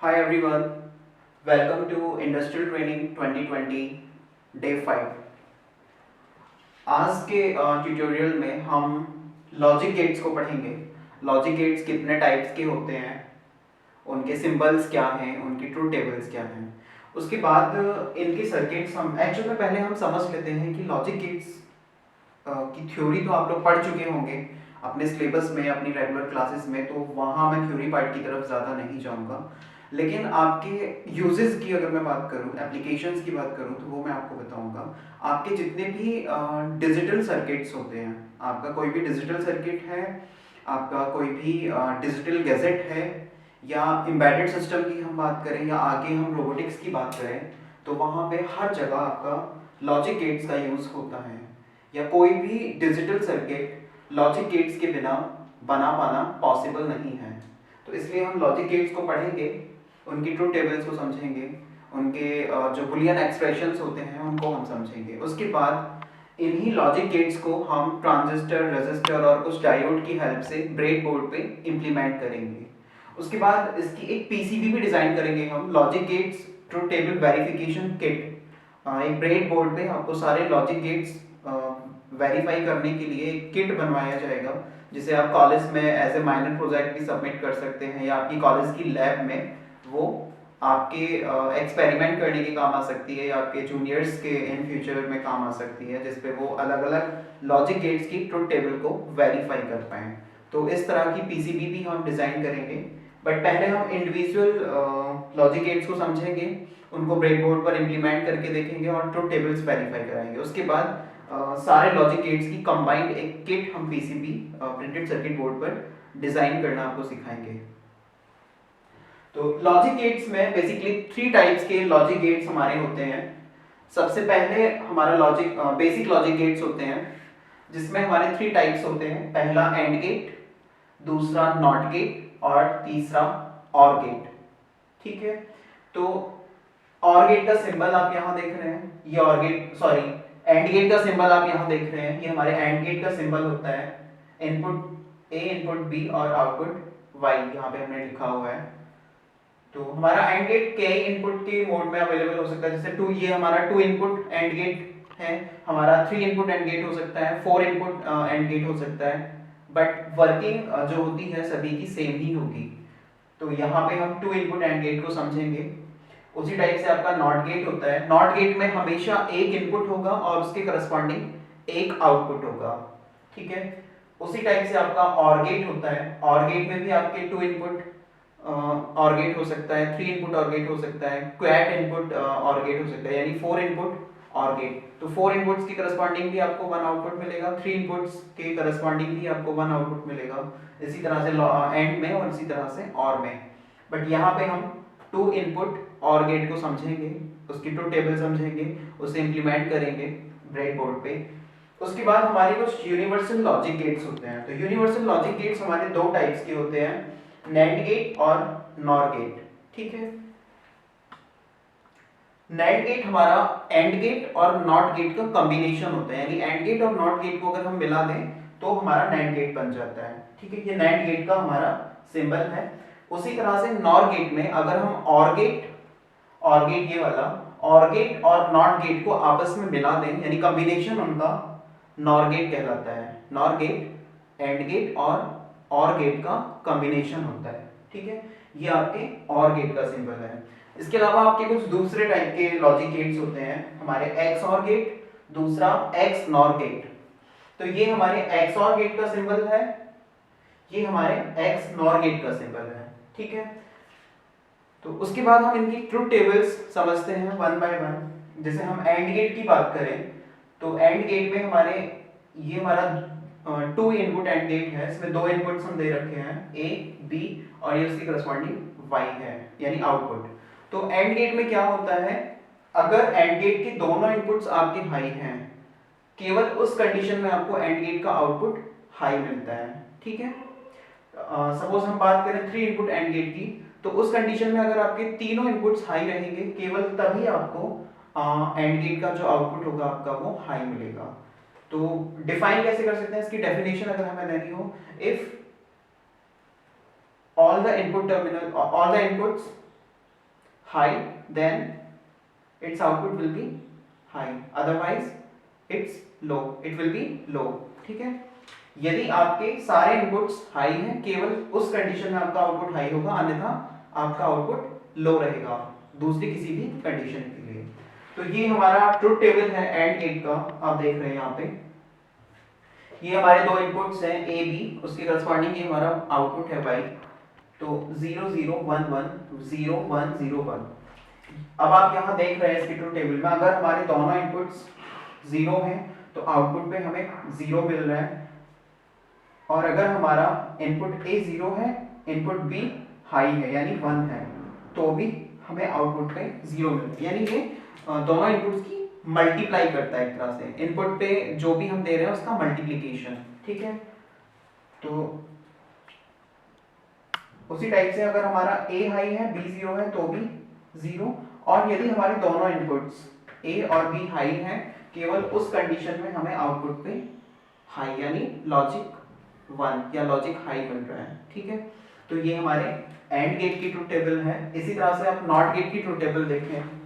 Hi everyone, welcome to Industrial Training 2020 Day 5। आज के tutorial में हम लॉजिक गेट्स को पढ़ेंगे। लॉजिक गेट्स कितने टाइप्स के होते हैं, उनके सिंबल्स क्या हैं, उनकी ट्रूथ टेबल्स क्या हैं। उसके बाद इनके सर्किट्स हम एक्चुअल में पहले हम समझ लेते हैं कि लॉजिक गेट्स की थ्योरी तो आप लोग पढ़ चुके होंगे अपने सिलेबस में, अपनी रेगुलर क्लासेस में, तो वहाँ मैं थ्योरी पार्ट की तरफ ज़्यादा नहीं जाऊँगा। लेकिन आपके यूजेस की अगर मैं बात करूँ, एप्लीकेशंस की बात करूँ, तो वो मैं आपको बताऊँगा। आपके जितने भी डिजिटल सर्किट्स होते हैं, आपका कोई भी डिजिटल सर्किट है, आपका कोई भी डिजिटल गैजेट है, या एम्बेडेड सिस्टम की हम बात करें, या आगे हम रोबोटिक्स की बात करें, तो वहाँ पे हर जगह आपका लॉजिक गेट्स का यूज़ होता है। या कोई भी डिजिटल सर्किट लॉजिक गेट्स के बिना बना पाना पॉसिबल नहीं है। तो इसलिए हम लॉजिक गेट्स को पढ़ेंगे, उनकी ट्रूथ टेबल्स को समझेंगे, उनके जो बुलियन एक्सप्रेशंस होते हैं उनको हम समझेंगे। उसके बाद इन्हीं लॉजिक गेट्स को हम ट्रांजिस्टर, रेजिस्टर और कुछ डायोड की हेल्प से ब्रेड बोर्ड पे इम्प्लीमेंट करेंगे। उसके बाद इसकी एक पीसीबी भी डिज़ाइन करेंगे हम, logic gates truth table verification kit. एक ब्रेड बोर्ड पे आपको सारे लॉजिक गेट्स वेरीफाई करने के लिए एक किट बनवाया जाएगा, जिसे आप कॉलेज में एज ए माइनर प्रोजेक्ट भी सबमिट कर सकते हैं, या आपकी कॉलेज की लैब में वो आपके एक्सपेरिमेंट करने के काम आ सकती है, या आपके जूनियर्स के इन फ्यूचर में काम आ सकती है, जिसपे वो अलग अलग लॉजिक गेट्स की ट्रुथ टेबल को वेरीफाई कर पाएँ। तो इस तरह की पीसीबी भी हम डिज़ाइन करेंगे। बट पहले हम इंडिविजुअल लॉजिक गेट्स को समझेंगे, उनको ब्रेडबोर्ड पर इम्प्लीमेंट करके देखेंगे और ट्रुथ टेबल्स वेरीफाई कराएंगे। उसके बाद सारे लॉजिक गेट्स की कंबाइंड एक किट हम पीसीबी प्रिंटेड सर्किट बोर्ड पर डिजाइन करना आपको सिखाएंगे। तो लॉजिक गेट्स में बेसिकली 3 टाइप्स के लॉजिक गेट्स हमारे होते हैं। सबसे पहले हमारा लॉजिक बेसिक लॉजिक गेट्स होते हैं, जिसमें हमारे 3 टाइप्स होते हैं। पहला एंड गेट, दूसरा नॉट गेट और तीसरा और गेट। ठीक है, तो और गेट का सिंबल आप यहाँ देख रहे हैं, ये और गेट, सॉरी, एंड गेट का सिंबल आप यहाँ देख रहे हैं, ये हमारे एंड गेट का सिंबल होता है। इनपुट ए, इनपुट बी और आउटपुट वाई यहाँ पे हमने लिखा हुआ है। तो हमारा एंड गेट कई इनपुट के मोड में अवेलेबल हो सकता है, जैसे टू, ये हमारा 2 इनपुट एंड गेट है, हमारा 3 इनपुट एंड गेट हो सकता है, 4 इनपुट एंड गेट हो सकता है। बट वर्किंग जो होती है सभी की सेम ही होगी। तो यहाँ पे हम 2 इनपुट एंड गेट को समझेंगे। उसी टाइप से आपका नॉट गेट होता है। नॉट गेट में हमेशा एक इनपुट होगा और उसके करस्पॉन्डिंग एक आउटपुट होगा। ठीक है, उसी टाइप से आपका और गेट होता है। और गेट में भी आपके 2 इनपुट और गेट हो सकता है, 3 इनपुट और गेट हो सकता है, क्वैड इनपुट और गेट हो सकता है, यानी 4 इनपुट और गेट। तो 4 इनपुट्स की करस्पॉन्डिंग भी आपको 1 आउटपुट मिलेगा, 3 इनपुट्स के करस्पॉन्डिंग भी आपको 1 आउटपुट मिलेगा। इसी तरह से एंड में और इसी तरह से और में। बट यहाँ पे हम 2 इनपुट और गेट को समझेंगे, उसकी ट्रूथ टेबल समझेंगे, उसे इंप्लीमेंट करेंगे ब्रेड बोर्ड पे। उसके बाद हमारे कुछ यूनिवर्सल लॉजिक गेट्स होते हैं। तो यूनिवर्सल लॉजिक गेट्स हमारे 2 टाइप्स के होते हैं, नैंड गेट और नॉर गेट। ठीक है, नैंड गेट हमारा एंड गेट और नॉट गेट का कॉम्बिनेशन होता है, यानी एंड गेट और नॉट गेट को अगर हम मिला दें तो हमारा नैंड गेट बन जाता है। ठीक है, ये नैंड गेट का हमारा सिंबल है। उसी तरह से नॉर गेट में अगर हम और गेट ये वाला और गेट और नॉट गेट को आपस में मिला दें, यानी कॉम्बिनेशन उनका नॉर गेट कहलाता है। नॉर गेट एंड गेट और गेट का कॉम्बिनेशन होता है। ठीक है, ये आपके और गेट का सिंबल है। इसके अलावा आपके कुछ दूसरे टाइप के लॉजिक गेट्स होते हैं, हमारे एक्स और गेट, दूसरा एक्स नॉर गेट। तो ये हमारे एक्स और गेट का सिंबल है, ये हमारे एक्स नॉर गेट का सिंबल है। ठीक है, तो उसके बाद हम इनकी ट्रुथ टेबल्स समझते हैं वन बाय वन। जैसे हम एंड गेट की बात करें, तो एंड गेट में हमारे ये हमारा 2 इनपुट एंड गेट है, इसमें 2 इनपुट्स हम दे रखे हैं, ए बी, और ये उसकी करस्पॉन्डिंग वाई है, यानी आउटपुट। तो एंड गेट में क्या होता है, अगर एंड गेट के दोनों इनपुट्स आपके हाई हैं, केवल उस कंडीशन में आपको एंड गेट का आउटपुट हाई मिलता है। ठीक है, सपोज हम बात करें 3 इनपुट एंड गेट की, तो उस कंडीशन में अगर आपके तीनों इनपुट्स हाई रहेंगे, केवल तभी आपको एंड गेट का जो आउटपुट होगा आपका वो हाई मिलेगा। तो डिफाइन कैसे कर सकते हैं, इसकी डेफिनेशन अगर हमें लेनी हो, if all the inputs high, then its output will be high, otherwise it's low, it will be low। ठीक है, यदि आपके सारे इनपुट्स हाई हैं केवल उस कंडीशन में आपका आउटपुट हाई होगा, अन्यथा आपका आउटपुट लो रहेगा दूसरी किसी भी कंडीशन के लिए। तो ये हमारा ट्रुथ टेबल है एंड गेट का, आप देख रहे हैं यहाँ पे ये हमारे दो इनपुट्स हैं ए बी, उसके करस्पॉन्डिंग ये हमारा आउटपुट है वाई। तो 0 0 1 1 0 1 0 1। अब आप यहाँ देख रहे हैं इसके ट्रुथ टेबल में अगर हमारे दोनों इनपुट्स 0 हैं तो आउटपुट पे हमें 0 मिल रहा है, और अगर हमारा इनपुट ए 0 है इनपुट बी हाई है यानी 1 है तो भी हमें आउटपुट पे 0 मिल रहा है। यानी ये दोनों इनपुट्स की मल्टीप्लाई करता है एक तरह से, इनपुट पे जो भी हम दे रहे हैं उसका मल्टीप्लिकेशन। ठीक है, तो उसी टाइप से अगर हमारा ए हाई है बी 0 है तो भी 0, और यदि हमारे दोनों इनपुट्स ए और बी हाई हैं केवल उस कंडीशन में हमें आउटपुट पे हाई यानी लॉजिक 1 या लॉजिक हाई मिल रहा है। ठीक है, तो ये हमारे एंड गेट की ट्रुथ टेबल है। इसी तरह से आप नॉट गेट की ट्रुथ टेबल देखें।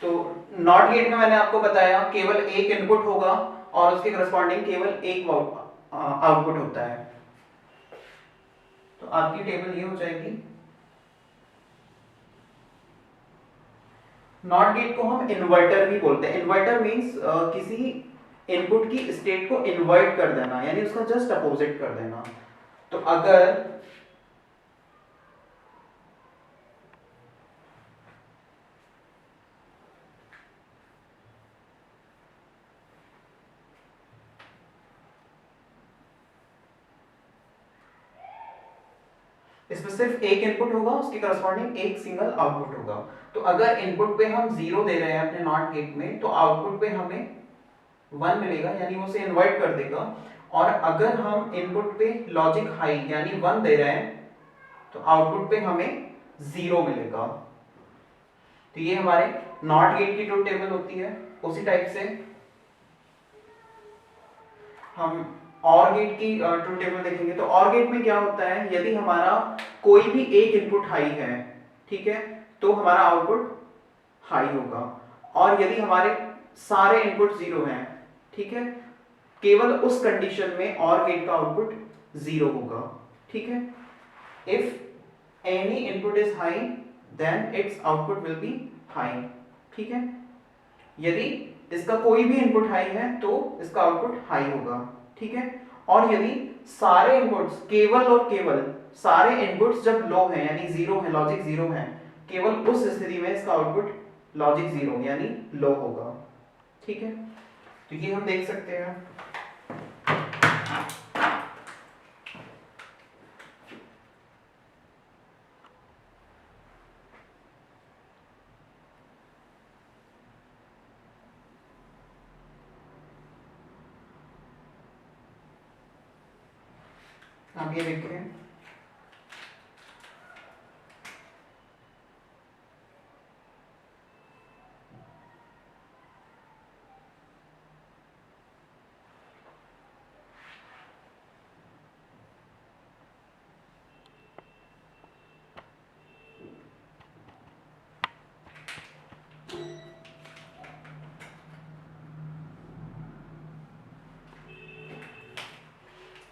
तो नॉट गेट में मैंने आपको बताया केवल एक इनपुट होगा और उसके करस्पॉन्डिंग केवल एक आउटपुट होता है। तो आपकी टेबल ये हो जाएगी। नॉट गेट को हम इन्वर्टर भी बोलते हैं। इन्वर्टर मींस किसी इनपुट की स्टेट को इन्वर्ट कर देना यानी उसका जस्ट अपोजिट कर देना। तो अगर इसमें सिर्फ एक इनपुट होगा उसके करस्पॉन्डिंग एक सिंगल आउटपुट होगा। तो अगर इनपुट पे हम 0 दे रहे हैं अपने नॉट गेट में तो आउटपुट पे हमें 1 मिलेगा यानी वो उसे इन्वर्ट कर देगा, और अगर हम इनपुट पे लॉजिक हाई यानी 1 दे रहे हैं तो आउटपुट पे हमें 0 मिलेगा। तो ये हमारे नॉट गेट की ट्रुथ टेबल होती है। उसी टाइप से हम और गेट की ट्रुथ टेबल देखेंगे। तो और गेट में क्या होता है, यदि हमारा कोई भी एक इनपुट हाई है, ठीक है, तो हमारा आउटपुट हाई होगा, और यदि हमारे सारे इनपुट 0 हैं, ठीक है, केवल उस कंडीशन में और गेट का आउटपुट 0 होगा। ठीक है, if any input is high then its output will be high. ठीक है, यदि इसका कोई भी इनपुट हाई है तो इसका आउटपुट हाई होगा। ठीक है, और यदि सारे इनपुट्स केवल और केवल सारे इनपुट्स जब लो हैं यानी 0 है, लॉजिक 0 है, केवल उस स्थिति में इसका आउटपुट लॉजिक 0 यानी लो होगा। ठीक है, तो ये हम देख सकते हैं। आप ये देखें,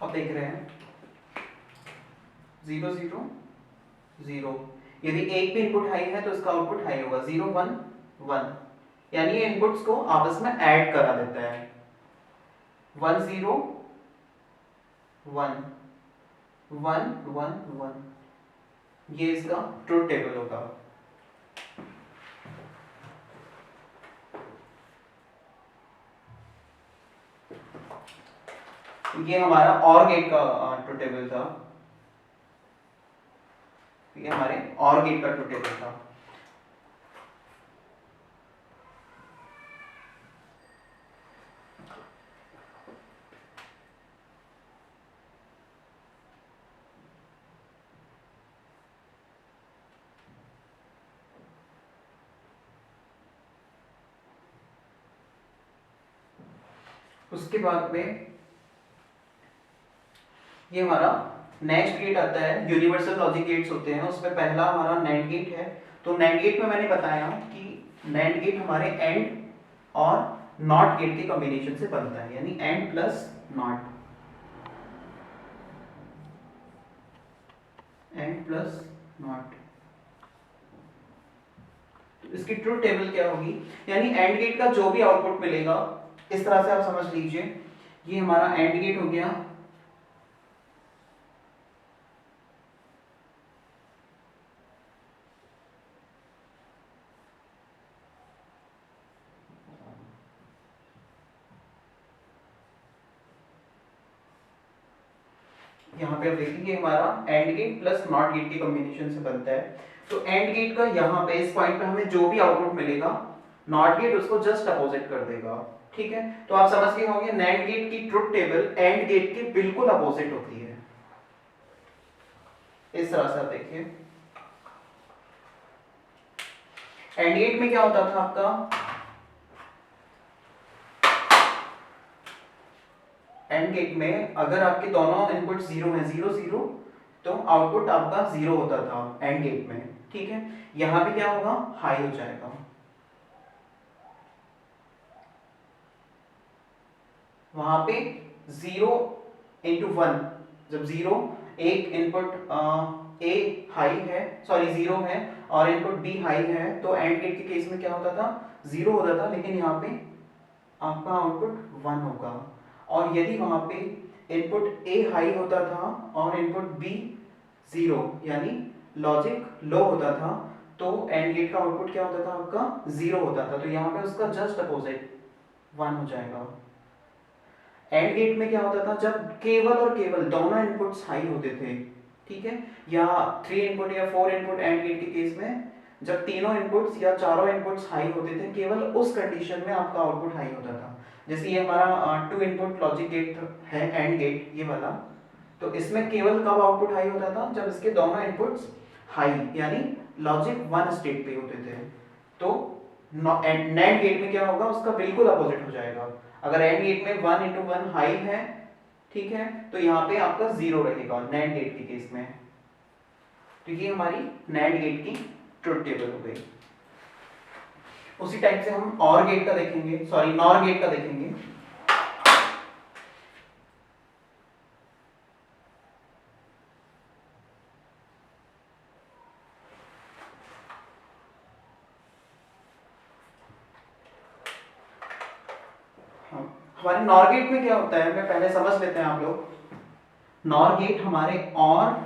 आप देख रहे हैं 0 0 0। यदि एक भी इनपुट हाई है तो इसका आउटपुट हाई होगा। 0 1 1 यानी ये इनपुट्स को आपस में ऐड करा देता है। 1 0 1 1 1 1 ये इसका ट्रुथ टेबल होगा। ये हमारा और गेट का ट्रुथ टेबल था। ये हमारे और गेट का ट्रुथ टेबल था। उसके बाद में ये हमारा नेक्स्ट गेट आता है, यूनिवर्सल लॉजिक गेट्स होते हैं, उसमें पहला हमारा नैंड गेट है। तो नैंड गेट में मैंने बताया कि नैंड गेट हमारे एंड और नॉट गेट के कॉम्बिनेशन से बनता है, यानी and plus not, and plus not. तो इसकी ट्रुथ टेबल क्या होगी, यानी एंड गेट का जो भी आउटपुट मिलेगा, इस तरह से आप समझ लीजिए, ये हमारा एंड गेट हो गया, यहाँ पे आप देखेंगे हमारा AND gate plus not gate के कॉम्बिनेशन से बनता है। तो एंड गेट का यहाँ पे इस पॉइंट पे हमें जो भी आउटपुट मिलेगा, नॉट गेट उसको जस्ट अपोजिट कर देगा, ठीक है। तो आप समझ गए होंगे नैंड गेट की ट्रुथ टेबल एंड गेट के बिल्कुल अपोजिट होती है। इस तरह से आप देखिए, एंड गेट में क्या होता था आपका, एंड गेट में अगर आपके दोनों इनपुट जीरो है, जीरो जीरो, तो आउटपुट आपका जीरो होता था एंड गेट में, ठीक है। यहां पे क्या होगा, हाई हो जाएगा। वहां पे 0 इंटू 1, जब 0 एक इनपुट ए हाई है, सॉरी 0 है और इनपुट बी हाई है, तो एंड गेट के केस में क्या होता था, 0 होता था, लेकिन यहाँ पे आपका आउटपुट 1 होगा। और यदि वहां पे इनपुट ए हाई होता था और इनपुट बी 0, यानी लॉजिक लो होता था, तो एंड गेट का आउटपुट क्या होता था आपका, 0 होता था। तो यहाँ पे उसका जस्ट अपोजिट 1 हो जाएगा। एंड गेट में क्या होता था, जब केवल और केवल दोनों इनपुट्स हाई होते थे, ठीक है, या 3 इनपुट या 4 इनपुट एंड गेट के केस में, जब तीनों इनपुट्स या चारों इनपुट्स हाई होते थे, केवल उस कंडीशन में आपका आउटपुट हाई होता था। जैसे ये हमारा 2 इनपुट लॉजिक गेट है, एंड गेट ये वाला, तो इसमें केवल कब आउटपुट हाई होता था, जब इसके दोनों इनपुट्स हाई यानी लॉजिक 1 स्टेट पे होते थे। तो नैंड गेट में क्या होगा, उसका बिल्कुल अपोजिट हो जाएगा। अगर एंड गेट में 1 इंटू 1 हाई है, ठीक है, तो यहाँ पे आपका 0 रहेगा नैंड गेट के केस में। तो ये हमारी नैंड गेट की ट्रुथ टेबल हो गई। उसी टाइप से हम और गेट का देखेंगे, सॉरी नॉर गेट का देखेंगे। हमारे नॉर गेट में क्या होता है, मैं पहले समझ लेते हैं आप लोग। नॉर गेट हमारे और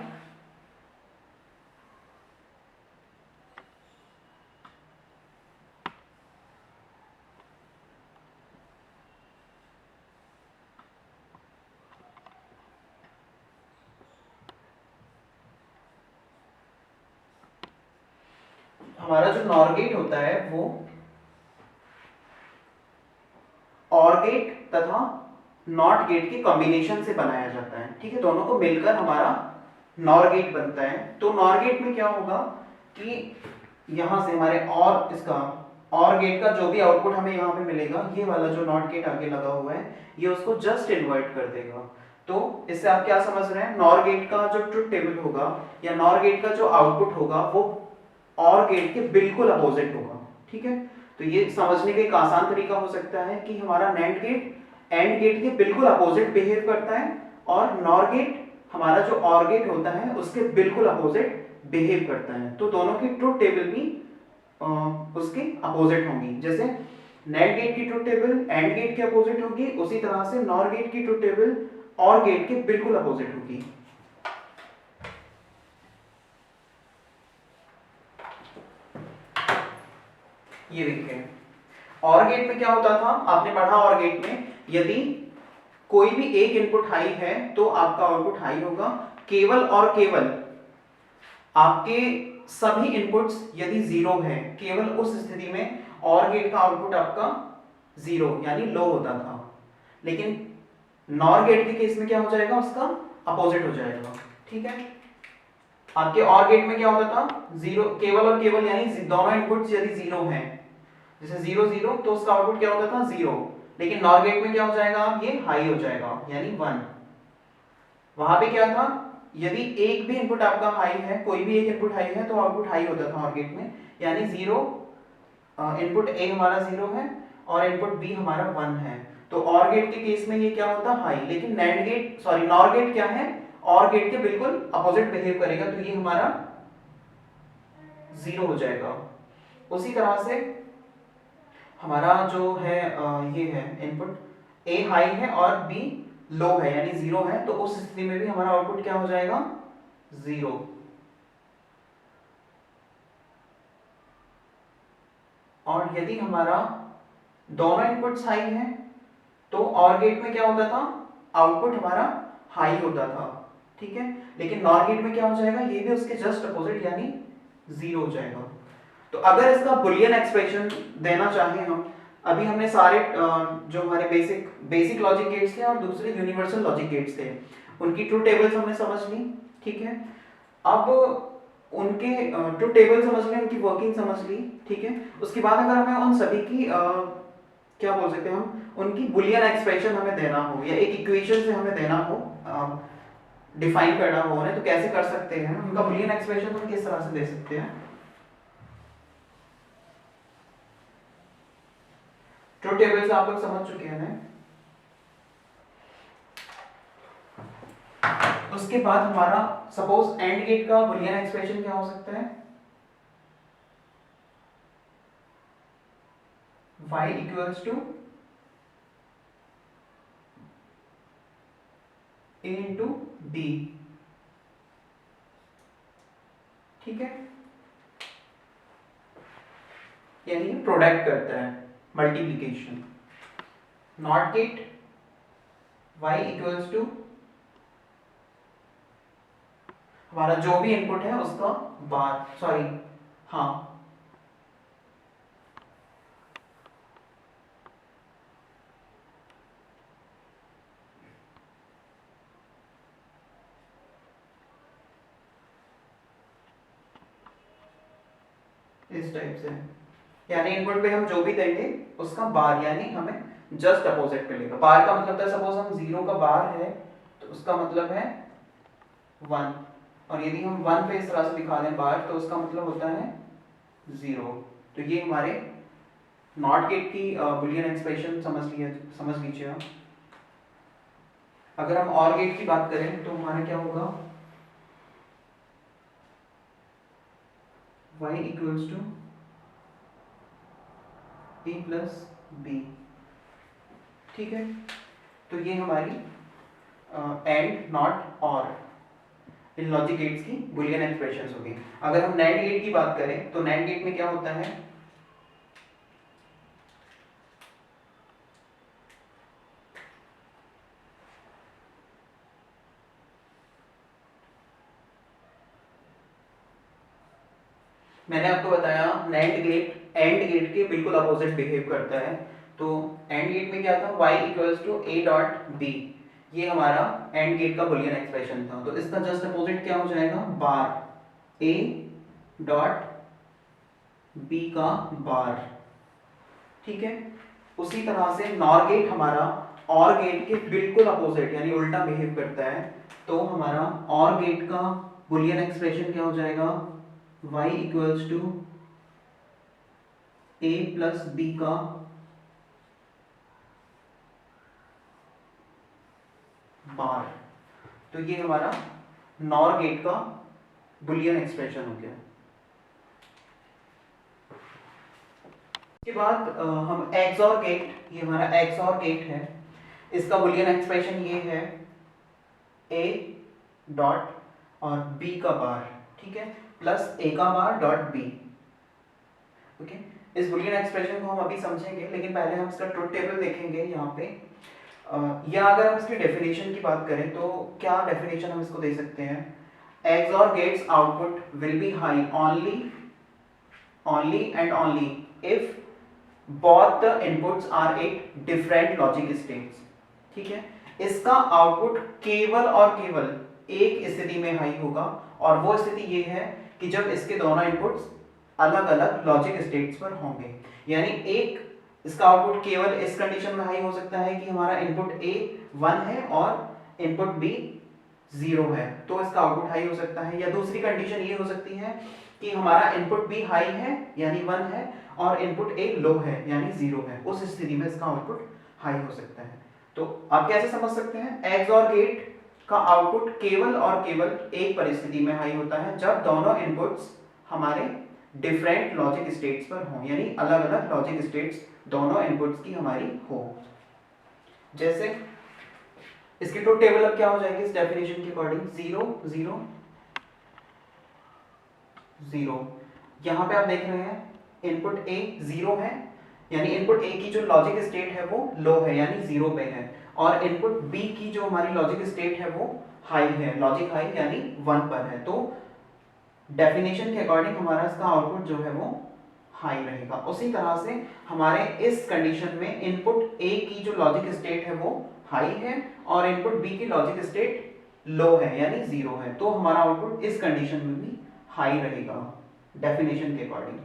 हमारा जो नॉर गेट होता है वो और गेट तथा नॉट गेट के कॉम्बिनेशन से बनाया जाता है, ठीक है, दोनों को मिलकर हमारा नॉर गेट बनता है। तो नॉर गेट में क्या होगा कि यहां से हमारे और इसका और गेट का जो भी आउटपुट हमें यहाँ पे मिलेगा, ये वाला जो नॉट गेट आगे लगा हुआ है, ये उसको जस्ट इन्वर्ट कर देगा। तो इससे आप क्या समझ रहे हैं, नॉर गेट का जो ट्रुथ टेबल होगा या नॉर गेट का जो आउटपुट होगा वो और गेट के बिल्कुल अपोजिट होगा, ठीक है। तो ये समझने का एक आसान तरीका हो सकता है कि हमारा नैंड गेट एंड गेट के बिल्कुल अपोजिट बिहेव करता है और नॉर गेट हमारा जो और गेट होता है उसके बिल्कुल अपोजिट बिहेव करता है। तो दोनों की ट्रुथ टेबल भी उसके अपोजिट होंगी। जैसे नैंड गेट की ट्रुथ टेबल एंड गेट के अपोजिट होगी, उसी तरह से नॉर गेट की ट्रुथ टेबल और गेट के बिल्कुल अपोजिट होगी। ये देखिए और गेट में क्या होता था, आपने पढ़ा और गेट में यदि कोई भी एक इनपुट हाई है तो आपका आउटपुट हाई होगा, केवल और केवल आपके सभी इनपुट्स यदि 0 है, केवल उस स्थिति में और गेट का आउटपुट आपका 0 यानी लो होता था। लेकिन नॉर गेट के केस में क्या हो जाएगा, उसका अपोजिट हो जाएगा, ठीक है। आपके और गेट में क्या होता था, 0 केवल और केवल यानी दोनों इनपुट्स यदि 0 हैं, जैसे 0 0, तो उसका आउटपुट क्या होता था 0, लेकिन नॉर गेट में क्या हो जाएगा, अब ये हाई हो जाएगा यानी 1। वहां पे क्या था, यदि एक भी इनपुट आपका हाई है, कोई भी एक इनपुट हाई है तो आउटपुट हाई होता था नॉर गेट में, यानी 0, इनपुट ए हमारा 0 है और इनपुट बी हमारा 1 है, तो ऑर गेट के केस में ये क्या होता है, हाई। लेकिन NAND gate, sorry NOR gate क्या है, ऑर गेट के बिल्कुल अपोजिट बिहेव करेगा, तो ये हमारा 0 हो जाएगा। उसी तरह से हमारा जो है ये है इनपुट ए हाई है और बी लो है यानी 0 है, तो उस स्थिति में भी हमारा आउटपुट क्या हो जाएगा, 0। और यदि हमारा दोनों इनपुट्स हाई हैं तो ऑर गेट में क्या होता था, आउटपुट हमारा हाई होता था, ठीक है। लेकिन नॉर गेट में क्या हो जाएगा, ये भी उसके जस्ट अपोजिट यानी 0 हो जाएगा। तो अगर इसका बुलियन एक्सप्रेशन देना चाहें हम, अभी हमने सारे जो हमारे बेसिक लॉजिक गेट्स थे और दूसरे यूनिवर्सल लॉजिक गेट्स थे, उनकी ट्रूथ टेबल्स हमने समझ ली, ठीक है। अब उनके ट्रूथ टेबल समझ ली, उनकी वर्किंग समझ ली, ठीक है। उसके बाद अगर हमें उन सभी की क्या बोल सकते हैं हम, उनकी बुलियन एक्सप्रेशन हमें देना हो या एक इक्वेशन से हमें देना हो, डिफाइन करना हो उन्हें, तो कैसे कर सकते हैं, उनका बुलियन एक्सप्रेशन हम किस तरह से दे सकते हैं। ट्रूथ टेबल से आप लोग समझ चुके हैं। उसके बाद हमारा सपोज एंड गेट का बुलियन एक्सप्रेशन क्या हो सकता है, y equals to a into b, ठीक है, यानी प्रोडक्ट करता है, multiplication. NOT gate y equals to हमारा जो भी इनपुट है उसका बार, सॉरी हाँ, इस टाइप से, यानी इनपुट पे हम जो भी देंगे उसका बार, यानी हमें जस्ट अपोजिट मिलेगा। बार का मतलब था, सपोज हम 0 का बार है तो उसका मतलब है 1, और यदि हम 1 पे इस तरह से दिखा दें बार तो उसका मतलब होता है 0। तो ये हमारे नॉट गेट की बुलियन एक्सप्रेशन समझ लीजिए आप। अगर हम ऑर गेट की बात करें तो हमारा क्या होगा, y equals to a plus B, ठीक है। तो ये हमारी एंड नॉट और इन लॉजिक गेट्स की बुलियन एक्सप्रेशंस होगी। अगर हम नैंड गेट की बात करें तो नैंड गेट में क्या होता है, मैंने आपको बताया नैंड गेट एंड गेट के बिल्कुल अपोजिट बिहेव करता है। तो एंड गेट में क्या था, y equals to a dot b, ये हमारा एंड गेट का बुलियन एक्सप्रेशन था। तो इसका जस्ट अपोजिट क्या हो जाएगा, बार a डॉट b का बार, ठीक है। उसी तरह से नॉर गेट हमारा और गेट के बिल्कुल अपोजिट यानी उल्टा बिहेव करता है। तो हमारा और गेट का बुलियन एक्सप्रेशन क्या हो जाएगा, y equals to a plus B का बार। तो ये हमारा नॉर गेट का बुलियन एक्सप्रेशन हो गया। इसके बाद हम XOR गेट, ये हमारा XOR गेट है, इसका बुलियन एक्सप्रेशन ये है a डॉट और b का बार, ठीक है, प्लस a का बार डॉट b, ओके। इस बुलियन एक्सप्रेशन को हम अभी समझेंगे, लेकिन पहले हम इसका ट्रुथ टेबल देखेंगे यहाँ पे। या अगर हम इसकी डेफिनेशन की बात करें तो क्या डेफिनेशन हम इसको दे सकते हैं, XOR gates output will be high only and only if both the inputs are at different logic states, ठीक है। इसका आउटपुट केवल और केवल एक स्थिति में हाई होगा, और वो स्थिति ये है कि जब इसके दोनों इनपुट्स अलग अलग लॉजिक स्टेट्स पर होंगे। यानी एक इसका आउटपुट केवल इस कंडीशन में हाई हो सकता है कि हमारा इनपुट ए 1 है और इनपुट बी 0 है, तो इसका आउटपुट हाई हो सकता है। या दूसरी कंडीशन ये हो सकती है कि हमारा इनपुट बी हाई है यानी 1 है और इनपुट ए लो है यानी 0 है, उस स्थिति में इसका आउटपुट हाई हो सकता है। तो आप कैसे समझ सकते हैं, XOR गेट का आउटपुट केवल और केवल एक परिस्थिति में हाई होता है, जब दोनों इनपुट्स हमारे डिफरेंट लॉजिक स्टेट्स पर हों, यानी अलग अलग लॉजिक स्टेट्स दोनों इनपुट्स की हमारी हो। जैसे इसकी ट्रुथ टेबल अब क्या हो जाएगी इस डेफिनेशन के अकॉर्डिंग, 0 0 0। यहां पे आप देख रहे हैं इनपुट ए 0 है, यानी इनपुट ए की जो लॉजिक स्टेट है वो लो है यानी 0 पे है, और इनपुट बी की जो हमारी लॉजिक स्टेट है वो हाई है, लॉजिक हाई यानी 1 पर है। तो डेफिनेशन के अकॉर्डिंग हमारा इसका आउटपुट जो है वो हाई रहेगा। उसी तरह से हमारे इस कंडीशन में इनपुट ए की जो लॉजिक स्टेट है वो हाई है और इनपुट बी की लॉजिक स्टेट लो है यानी 0 है, तो हमारा आउटपुट इस कंडीशन में भी हाई रहेगा डेफिनेशन के अकॉर्डिंग।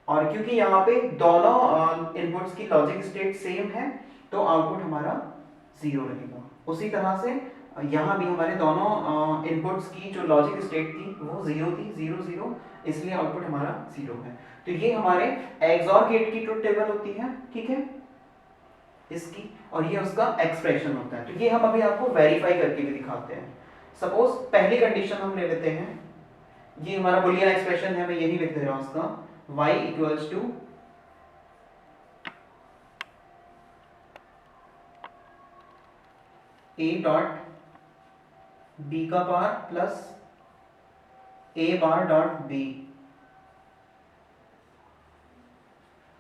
और क्योंकि यहाँ पे दोनों इनपुट्स की लॉजिक स्टेट सेम है तो आउटपुट हमारा 0 रहेगा। उसी तरह से यहाँ भी हमारे दोनों इनपुट्स की जो लॉजिक स्टेट थी वो 0 थी, 0 0, इसलिए आउटपुट हमारा 0 है। तो ये हमारे XOR गेट की ट्रुथ टेबल होती है, ठीक है, इसकी, और ये उसका एक्सप्रेशन होता है। तो ये हम अभी आपको वेरीफाई करके भी दिखाते हैं। सपोज पहली कंडीशन हम ले लेते हैं, ये हमारा बुलियन एक्सप्रेशन है, मैं यही लिख दे रहा हूं उसका, y equals to a dot b का bar plus a bar dot b,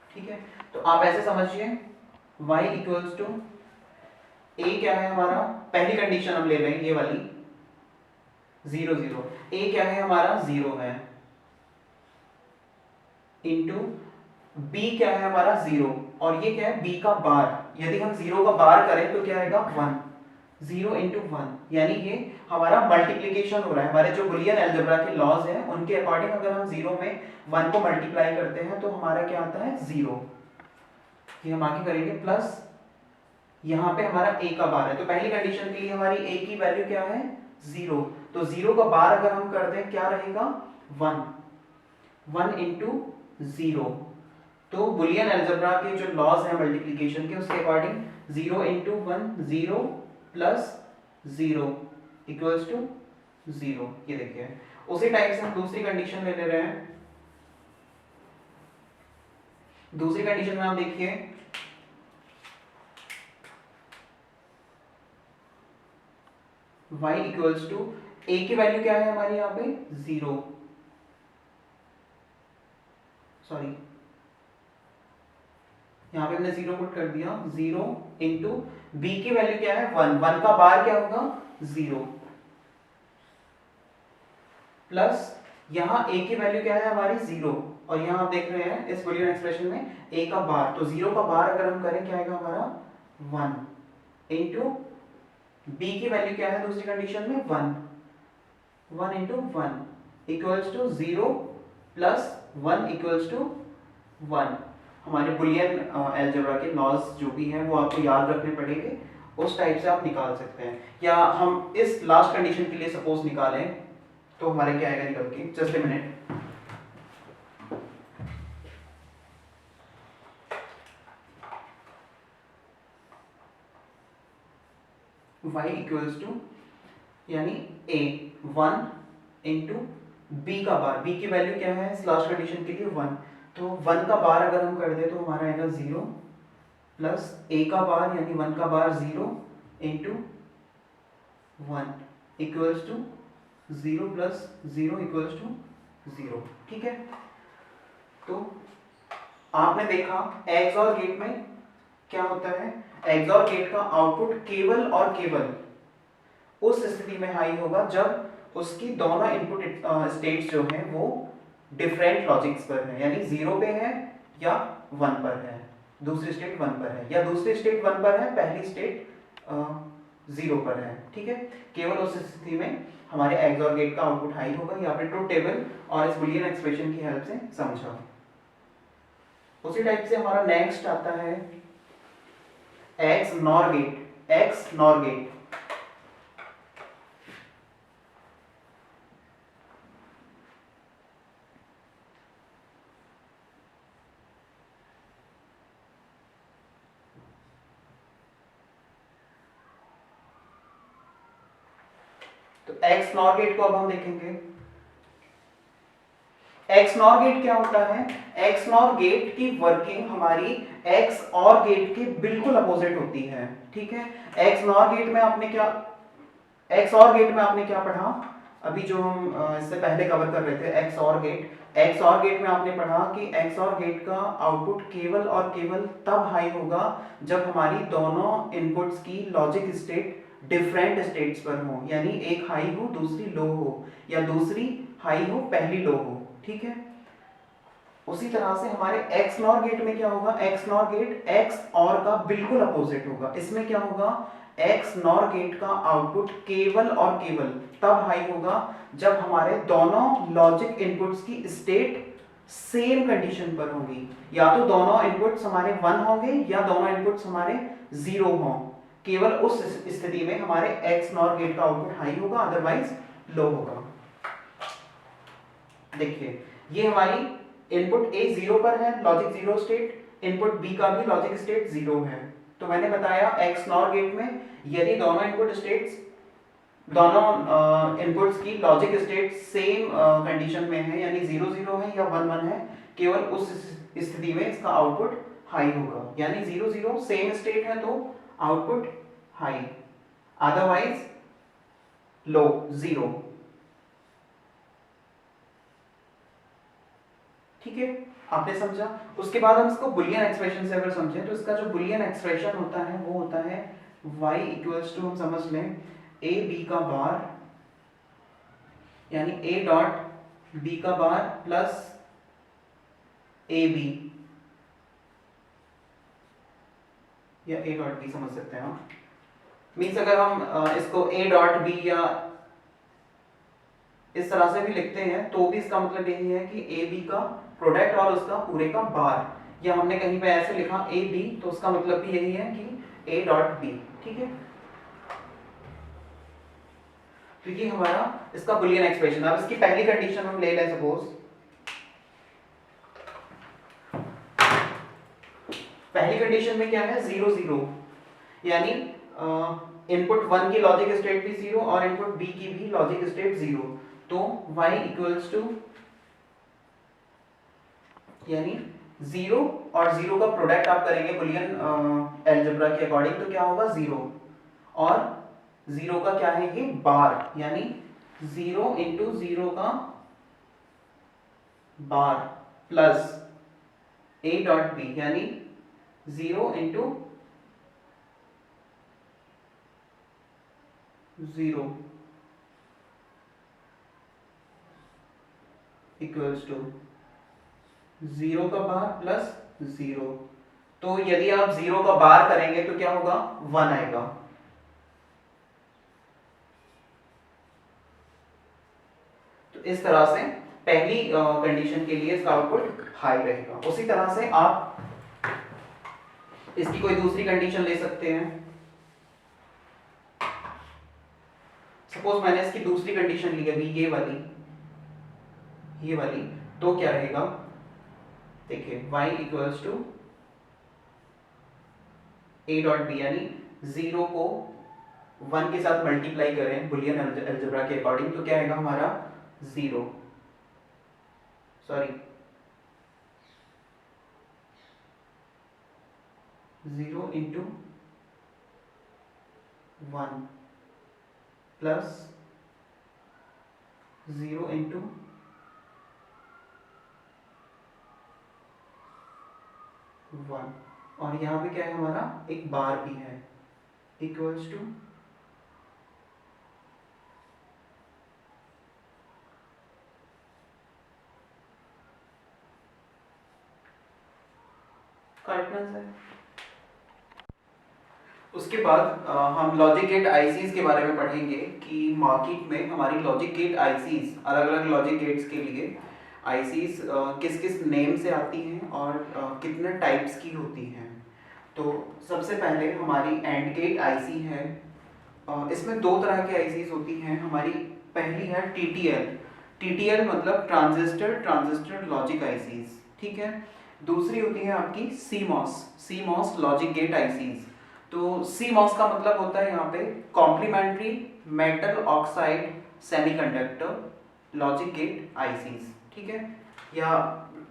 ठीक है। तो आप ऐसे समझिए y इक्वल्स टू a क्या है हमारा, पहली कंडीशन हम ले रहे हैं ये वाली 0 0, a क्या है हमारा 0 है, इंटू b क्या है हमारा 0, और ये क्या है b का बार, यदि हम 0 का बार करें तो क्या आएगा 1, 0 इंटू 1, यानी ये हमारा मल्टीप्लीकेशन हो रहा है। हमारे जो बुलियन अलजेब्रा के लॉज हैं उनके अकॉर्डिंग अगर हम 0 में 1 को मल्टीप्लाई करते हैं तो हमारा क्या आता है 0, ये हम आगे करेंगे, प्लस यहाँ पे हमारा a का बार है, तो पहली कंडीशन के लिए हमारी a की वैल्यू क्या है 0, तो 0 का बार अगर हम कर दें क्या रहेगा 1, 1 इंटू 0। तो बुलियन अलजेब्रा के जो लॉज हैं मल्टीप्लिकेशन के उसके according 0 into 1 0 plus 0 equals to 0, ये देखिए। उसी टाइप से हम दूसरी कंडीशन ले रहे हैं। दूसरी कंडीशन में आप देखिए y इक्वल्स टू a की वैल्यू क्या है हमारी यहाँ पे 0, सॉरी यहाँ पे हमने 0 पुट कर दिया, 0 इंटू b की वैल्यू क्या है 1, 1 का बार क्या होगा 0, प्लस यहाँ a की वैल्यू क्या है हमारी 0, और यहाँ आप देख रहे हैं इस बुलियन एक्सप्रेशन में a का बार, तो 0 का बार अगर हम करें क्या आएगा हमारा 1 इंटू b की वैल्यू क्या है दूसरी कंडीशन में 1, 1 into 1 equals to 0 plus 1 equals to 1। हमारे बुलियन अलजेब्रा के लॉज जो भी हैं वो आपको याद रखने पड़ेंगे, उस टाइप से आप निकाल सकते हैं। या हम इस लास्ट कंडीशन के लिए सपोज निकालें तो हमारे क्या आएगा निकल के, just a minute, y equals to यानी a 1 इंटू b का बार, b की वैल्यू क्या है इस लास्ट कंडीशन के लिए 1, तो 1 का बार अगर हम कर दे तो हमारा आएगा 0 प्लस a का बार यानी 1 का bar 0 into 1 equals to 0 plus 0 equals to 0, ठीक है। तो आपने देखा XOR गेट में क्या होता है, XOR गेट का आउटपुट केवल और केवल उस स्थिति में हाई होगा जब उसकी दोनों इनपुट स्टेट्स जो हैं वो डिफरेंट लॉजिक्स पर है, यानी 0 पे है या 1 पर है, दूसरी स्टेट 1 पर है, या दूसरी स्टेट 1 पर है पहली स्टेट 0 पर है, ठीक है। केवल उस स्थिति में हमारे XOR गेट का आउटपुट हाई होगा। ये आपने ट्रुथ टेबल और इस बुलियन एक्सप्रेशन की हेल्प से समझा। उसी टाइप से हमारा नेक्स्ट आता है XNOR gate. XNOR gate तो एक्स नॉर गेट को अब हम देखेंगे। एक्स नॉर गेट क्या होता है? एक्स नॉर गेट की वर्किंग हमारी एक्स और गेट के बिल्कुल अपोजिट होती है, ठीक है। एक्स नॉर गेट में आपने क्या, एक्स और गेट में आपने क्या पढ़ा? अभी जो हम इससे पहले कवर कर रहे थे एक्स और गेट। एक्स और गेट में आपने पढ़ा कि एक्स और गेट का आउटपुट केवल और केवल तब हाई होगा जब हमारी दोनों इनपुट्स की लॉजिक स्टेट डिफरेंट स्टेट्स पर हो, यानी एक हाई हो दूसरी लो हो, या दूसरी हाई हो पहली लो हो, ठीक है। उसी तरह से हमारे एक्स नॉर गेट में क्या होगा? एक्स नॉर गेट एक्स और का बिल्कुल अपोजिट होगा। इसमें क्या होगा? एक्स नॉर गेट का आउटपुट केवल और केवल तब हाई होगा जब हमारे दोनों लॉजिक इनपुट्स की स्टेट सेम कंडीशन पर होगी। या तो दोनों इनपुट्स हमारे 1 होंगे या दोनों इनपुट्स हमारे 0 हों। केवल उस स्थिति में हमारे एक्स नॉर गेट का आउटपुट हाई होगा, अदरवाइज लो होगा। देखिए ये हमारी इनपुट ए 0 पर है, लॉजिक 0 स्टेट, इनपुट बी का भी लॉजिक स्टेट 0 है। तो मैंने बताया एक्स नॉर गेट में यदि दोनों इनपुट स्टेट्स, दोनों इनपुट्स की लॉजिक स्टेट सेम कंडीशन में है, यानी 0 0 है या 1 1 है, केवल उस स्थिति में इसका आउटपुट हाई होगा। यानी 0 0 सेम स्टेट है तो आउटपुट हाई, अदरवाइज लो 0, ठीक है। आपने समझा? उसके बाद हम इसको बुलियन एक्सप्रेशन से अगर समझें तो इसका जो बुलियन एक्सप्रेशन होता है वो होता है y इक्वल्स टू, हम समझ लें ए बी का बार, यानी a डॉट बी का बार प्लस ए बी, या a डॉट बी समझ सकते हैं हम। मीन्स अगर हम इसको a डॉट बी या इस तरह से भी लिखते हैं तो भी इसका मतलब यही है कि ए बी का प्रोडक्ट और उसका पूरे का बार, या हमने कहीं पे ऐसे लिखा ए बी तो उसका मतलब भी यही है कि ए डॉट बी, ठीक है। तो ये हमारा इसका बुलियन एक्सप्रेशन। अब इसकी पहली कंडीशन हम ले लें, सपोज पहली कंडीशन में क्या है? 0 0, यानी इनपुट 1 की लॉजिक स्टेट भी 0 और इनपुट बी की भी लॉजिक स्टेट 0। तो y इक्वल्स टू, यानी 0 और 0 का प्रोडक्ट आप करेंगे बुलियन अलजेब्रा के अकॉर्डिंग तो क्या होगा? 0, और 0 का क्या है? ये बार, यानी 0 इंटू 0 का bar plus a dot B, यानी 0 इंटू 0 इक्वल्स टू 0 का बार प्लस 0। तो यदि आप 0 का बार करेंगे तो क्या होगा? 1 आएगा। तो इस तरह से पहली कंडीशन के लिए इसका आउटपुट हाई रहेगा। उसी तरह से आप इसकी कोई दूसरी कंडीशन ले सकते हैं। सपोज मैंने इसकी दूसरी कंडीशन ली अभी ये वाली, तो क्या रहेगा? देखिए y equals to a dot B, यानी 0 को 1 के साथ मल्टीप्लाई करें बुलियन अलजेब्रा के अकॉर्डिंग तो क्या आएगा हमारा? 0 इंटू 1 प्लस 0 इंटू 1, और यहाँ पे क्या है हमारा? एक बार भी है, इक्वल्स टू कार्टनस है। उसके बाद हम लॉजिक गेट आईसीज के बारे में पढ़ेंगे कि मार्केट में हमारी लॉजिक गेट आईसीज, अलग अलग लॉजिक गेट्स के लिए आईसीज किस किस नेम से आती हैं और कितने टाइप्स की होती हैं। तो सबसे पहले हमारी एंड गेट आईसी है। इसमें दो तरह की आईसीज होती हैं हमारी। पहली है टीटीएल। टीटीएल मतलब ट्रांजिस्टर ट्रांजिस्टर लॉजिक आईसीज, ठीक है। दूसरी होती है आपकी CMOS, CMOS logic gate ICs. तो सीमॉस का मतलब होता है यहाँ पे complementary metal oxide semiconductor logic gate ICs, ठीक है। या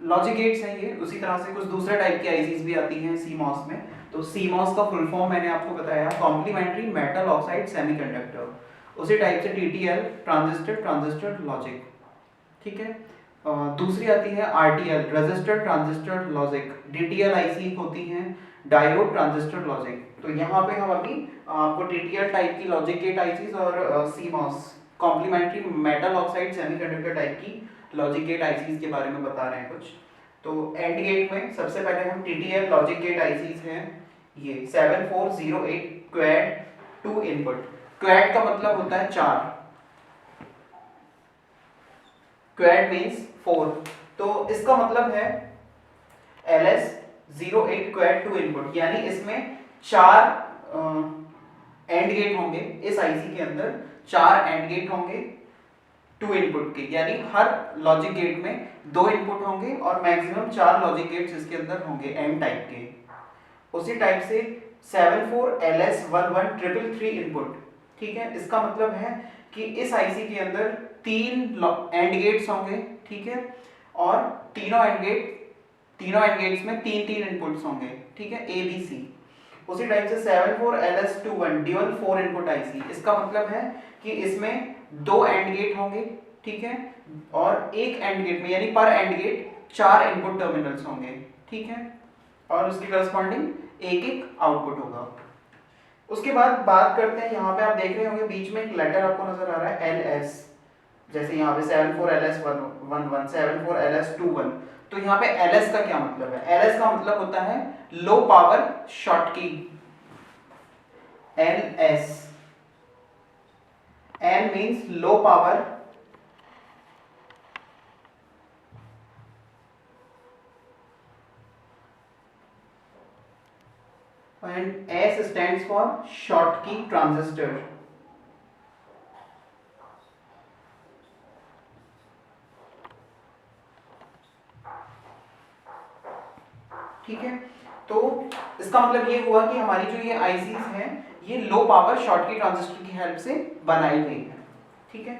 लॉजिक गेट्स हैं ये, उसी तरह से कुछ दूसरे टाइप की आईसीज भी आती हैं सीमॉस में। तो सीमॉस का फुल फॉर्म मैंने आपको बताया कॉम्प्लीमेंट्री मेटल ऑक्साइड सेमीकंडक्टर। उसी टाइप से टीटीएल ट्रांजिस्टर ट्रांजिस्टर लॉजिक, ठीक है। दूसरी आती है RTL register transistor logic. DTL IC होती हैं डायोड ट्रांजिस्टर लॉजिक। तो यहाँ पे हम अभी आपको टीटीएल टाइप की लॉजिक गेट आईसीज और CMOS complementary metal oxide semiconductor type की लॉजिक गेट आईसीज के बारे में बता रहे हैं कुछ। तो एंड गेट में सबसे पहले हम टीटीएल लॉजिक गेट आईसीज हैं ये 7408 क्वैड 2 इनपुट। क्वैड का मतलब होता है 4, क्वैड मींस 4। तो इसका मतलब है LS08 क्वैड 2 इनपुट, यानी इसमें 4 एंड गेट होंगे। इस आईसी के अंदर 4 एंड गेट होंगे 2 इनपुट के, यानी हर लॉजिक गेट में 2 इनपुट होंगे और मैक्सिमम 4 लॉजिक गेट्स इसके अंदर होंगे एन टाइप के। उसी टाइप से 74LS11 333 इनपुट, ठीक है। इसका मतलब है कि इस आईसी के अंदर 3 एंड गेट्स होंगे, ठीक है। और तीनों एंड गेट्स में 3 इनपुट्स होंगे, ठीक है, ए बी सी। उसी टाइप से 74LS21 ड्यूअल 4 इनपुट आईसी। इसका मतलब है कि इसमें 2 एंड गेट होंगे, ठीक है, और एक एंड गेट में यानी पर एंड गेट 4 इनपुट टर्मिनल्स होंगे, ठीक है, और उसके करस्पॉन्डिंग एक एक आउटपुट होगा। उसके बाद बात करते हैं, यहाँ पे आप देख रहे होंगे बीच में एक लेटर आपको नजर आ रहा है LS, जैसे यहाँ पे 74LS11 74LS21। तो यहाँ पे LS का क्या मतलब है? LS का मतलब होता है low power Schottky. LS, L means low power, and S stands for Schottky transistor. ठीक है, तो इसका मतलब ये हुआ कि हमारी जो ये आईसीज हैं ये लो पावर शॉर्टकी ट्रांजिस्टर की हेल्प से बनाई गई है, ठीक है।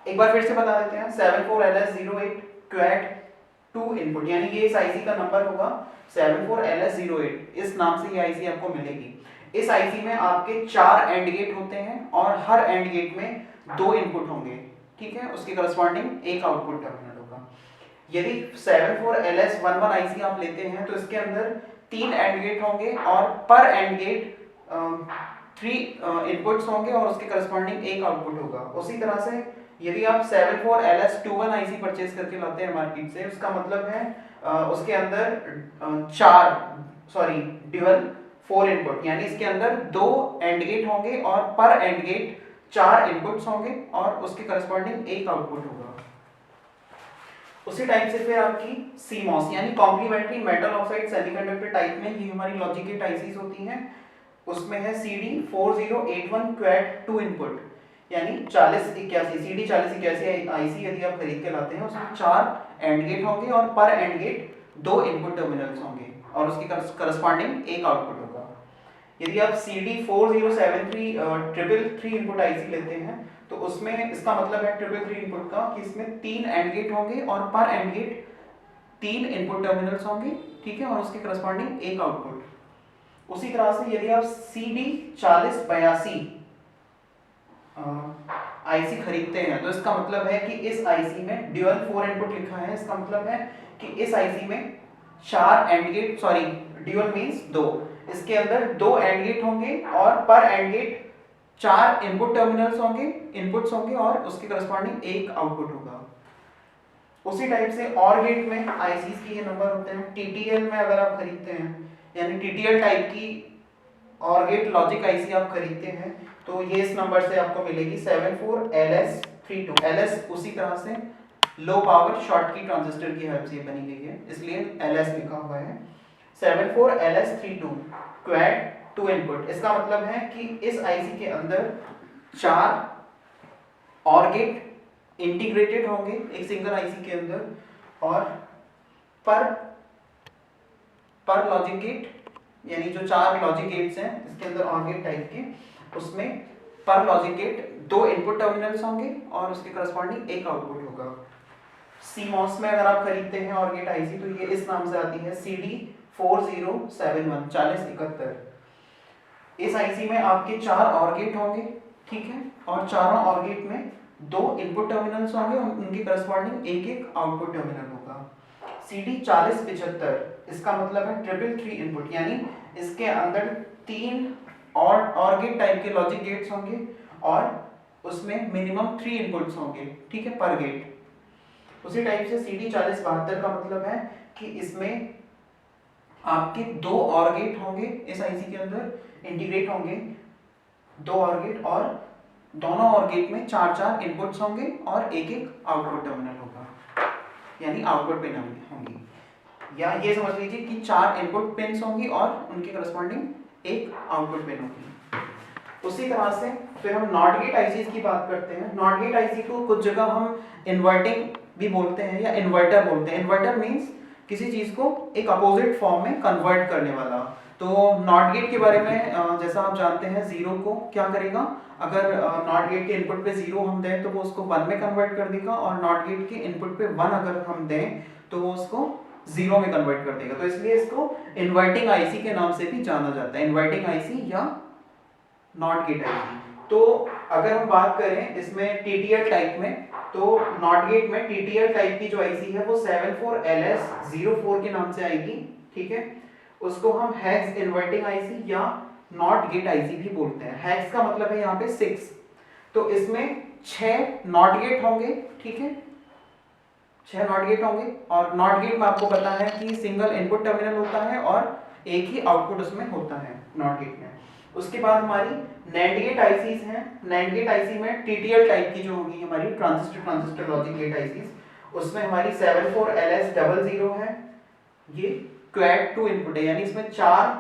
एक बार फिर से बता देते हैं 74LS08 क्वैड 2 इनपुट, यानी ये इस आईसी का नंबर होगा 74LS08। इस नाम से ये आईसी आपको मिलेगी। इस आईसी में आपके 4 एंड गेट होते हैं और हर एंड गेट में 2 इनपुट होंगे, ठीक है, उसके करस्पॉन्डिंग एक आउटपुट टर्मिनल होगा। यदि 74LS11 आईसी आप लेते हैं तो इसके अंदर 3 एंड गेट होंगे और पर एंड गेट 3 इनपुट्स होंगे और उसके करस्पॉन्डिंग एक आउटपुट होगा। उसी तरह से यदि आप 74LS21 आईसी परचेज करके लाते हैं मार्केट से, उसका मतलब है उसके अंदर 4 ड्यूअल 4 इनपुट, यानी इसके अंदर 2 एंड गेट होंगे और पर एंड गेट 4 इनपुट्स होंगे और उसके करस्पॉन्डिंग एक आउटपुट होगा। उसी टाइप से फिर आपकी CMOS यानी complementary metal oxide semiconductor type में ये हमारी लॉजिक गेट आईसीज होती हैं। उसमें है CD4081 क्वैड 2 इनपुट, यानी 4081 CD4081 आईसी यदि आप खरीद के लाते हैं उसमें 4 एंड गेट होंगे और पर एंड गेट 2 इनपुट टर्मिनल्स होंगे और उसके करस्पॉन्डिंग एक आउटपुट होगा। यदि आप CD4073 333 इनपुट आईसी लेते हैं तो उसमें इसका मतलब है 333 इनपुट का कि इसमें 3 एंड गेट होंगे और पर एंड गेट 3 इनपुट टर्मिनल्स होंगे, ठीक है, और उसके करस्पॉन्डिंग एक आउटपुट। उसी तरह से यदि आप CD4082 आईसी खरीदते हैं तो इसका मतलब है कि इस आईसी में ड्यूअल 4 इनपुट लिखा है। इसका मतलब है कि इस आईसी में 4 एंड गेट, ड्यूअल मींस 2, इसके अंदर 2 एंड गेट होंगे और पर एंड गेट 4 इनपुट टर्मिनल्स होंगे, इनपुट्स होंगे और उसके करस्पॉन्डिंग एक आउटपुट होगा। उसी टाइप से और गेट में आईसीज के ये नंबर होते हैं। टीटीएल में अगर आप खरीदते हैं यानी टीटीएल टाइप की और गेट लॉजिक आईसी आप खरीदते हैं तो ये इस नंबर से आपको मिलेगी 74LS32। LS उसी तरह से लो पावर शॉर्ट की ट्रांजिस्टर की हेल्प से बनी गई है, इसलिए LS लिखा हुआ है। 74LS32 क्वैड 2 इनपुट, इसका मतलब है कि इस आईसी के अंदर 4 और गेट इंटीग्रेटेड होंगे एक सिंगल आईसी के अंदर, और पर लॉजिक गेट, यानी जो 4 लॉजिक गेट्स हैं इसके अंदर और गेट टाइप के, उसमें पर लॉजिक गेट 2 इनपुट टर्मिनल्स होंगे और उसके करस्पॉन्डिंग एक आउटपुट होगा। CMOS में अगर आप खरीदते हैं और गेट आईसी तो ये इस नाम से आती है CD4071 4071। इस आईसी में आपके 4 और गेट होंगे, ठीक है, और चारों और गेट में 2 इनपुट टर्मिनल्स होंगे, उनके करस्पॉन्डिंग एक एक आउटपुट टर्मिनल होगा। CD4075 इसका मतलब है 333 इनपुट, यानी इसके अंदर 3 और गेट टाइप के लॉजिक गेट्स होंगे और उसमें मिनिमम 3 इनपुट्स होंगे, ठीक है, पर गेट। उसी टाइप से CD4072 का मतलब है कि इसमें आपके 2 और गेट होंगे इस आईसी के अंदर इंटीग्रेट होंगे, 2 और गेट, और दोनों और गेट में 4 इनपुट्स होंगे और एक एक आउटपुट टर्मिनल होगा, यानी आउटपुट पिन होंगी, या ये समझ लीजिए कि 4 इनपुट पिन्स होंगी और उनके करस्पॉन्डिंग एक आउटपुट पिन होगी। उसी तरह से फिर हम नॉट गेट आईसीज की बात करते हैं। नॉट गेट आईसी को कुछ जगह हम इन्वर्टिंग भी बोलते हैं या इन्वर्टर बोलते हैं। इन्वर्टर मींस किसी चीज को एक अपोजिट फॉर्म में कन्वर्ट करने वाला। तो नॉट गेट के बारे में जैसा आप जानते हैं, जीरो को क्या करेगा, अगर नॉट गेट के इनपुट पे 0 हम दें तो वो उसको 1 में कन्वर्ट कर देगा, और नॉट गेट के इनपुट पे 1 अगर हम दें तो वो उसको 0 में कन्वर्ट कर देगा। तो इसलिए इसको इन्वर्टिंग आईसी के नाम से भी जाना जाता है, इन्वर्टिंग आईसी या नॉट गेट आईसी। तो अगर हम बात करें इसमें टीटीएल टाइप में, तो नॉट गेट में टीटीएल टाइप की जो आईसी है वो 74LS04 के नाम से आएगी, ठीक है। उसको हम हेक्स इन्वर्टिंग आईसी या नॉट गेट आईसी भी बोलते हैं। हेक्स का मतलब है यहाँ पे 6, तो इसमें 6 नॉट गेट होंगे, ठीक है, 6 नॉट गेट होंगे, और नॉट गेट में आपको पता है कि सिंगल इनपुट टर्मिनल होता है और एक ही आउटपुट उसमें होता है नॉट गेट में। उसके बाद हमारी नैंड गेट आईसीज हैं। नैंड गेट आईसी में टीटीएल टाइप की जो होगी हमारी ट्रांजिस्टर लॉजिक गेट आईसीज, उसमें हमारी 74LS00 है, ये क्वैड 2 इनपुट है, यानी इसमें 4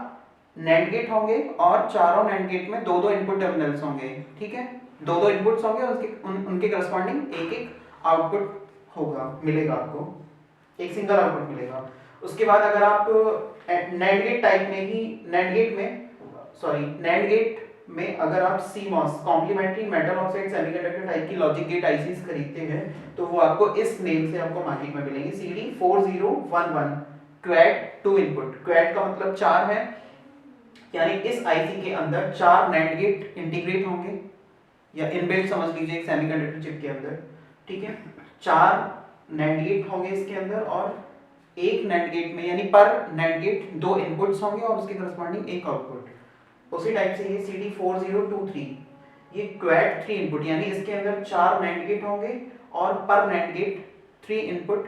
नैंड गेट होंगे और चारों नैंड गेट में 2-2 इनपुट टर्मिनल्स होंगे, ठीक है, 2-2 इनपुट्स होंगे और उनके करस्पॉन्डिंग एक एक आउटपुट होगा, मिलेगा आपको, एक सिंगल आउटपुट मिलेगा। उसके बाद अगर आप नैंड गेट टाइप में ही नैंड गेट में अगर आप CMOS complementary metal oxide semiconductor type की लॉजिक गेट आईसीज खरीदते हैं तो वो आपको इस नेम से आपको मार्केट में मिलेंगी, CD4011 क्वैड 2 इनपुट। क्वैड का मतलब 4 है, यानी इस आईसी के अंदर 4 नैंड गेट इंटीग्रेट होंगे, या इनबिल्ट समझ लीजिए एक सेमीकंडक्टर चिप के अंदर, ठीक है, 4 नैंड गेट होंगे इसके अंदर, और एक नैंड गेट में यानी पर नैंड गेट 2 इनपुट्स होंगे और उसके करस्पॉन्डिंग एक आउटपुट। उसी टाइप से ये CD4023 ये क्वैड 3 इनपुट, यानी इसके अंदर 4 नैंड गेट होंगे और पर नैंड गेट 3 इनपुट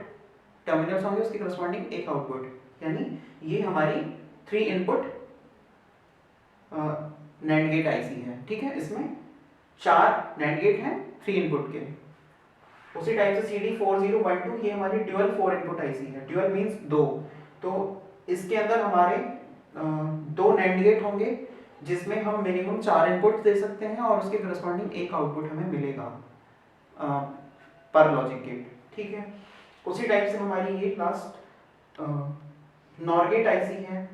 टर्मिनल्स होंगे, उसके करस्पॉन्डिंग एक आउटपुट, यानी ये हमारी 3 इनपुट नैंड गेट आईसी है, ठीक है। इसमें 4 नैंड गेट हैं 3 इनपुट के। उसी टाइप से CD4012 ये हमारी ड्यूअल 4 इनपुट आईसी है। ड्यूअल मींस 2, तो इसके अंदर हमारे 2 नैंड गेट होंगे जिसमें हम मिनिमम 4 इनपुट दे सकते हैं और उसके करस्पॉन्डिंग एक आउटपुट हमें मिलेगा पर लॉजिक गेट, ठीक है। उसी टाइप से हमारी ये लास्ट नॉर गेट आईसी है।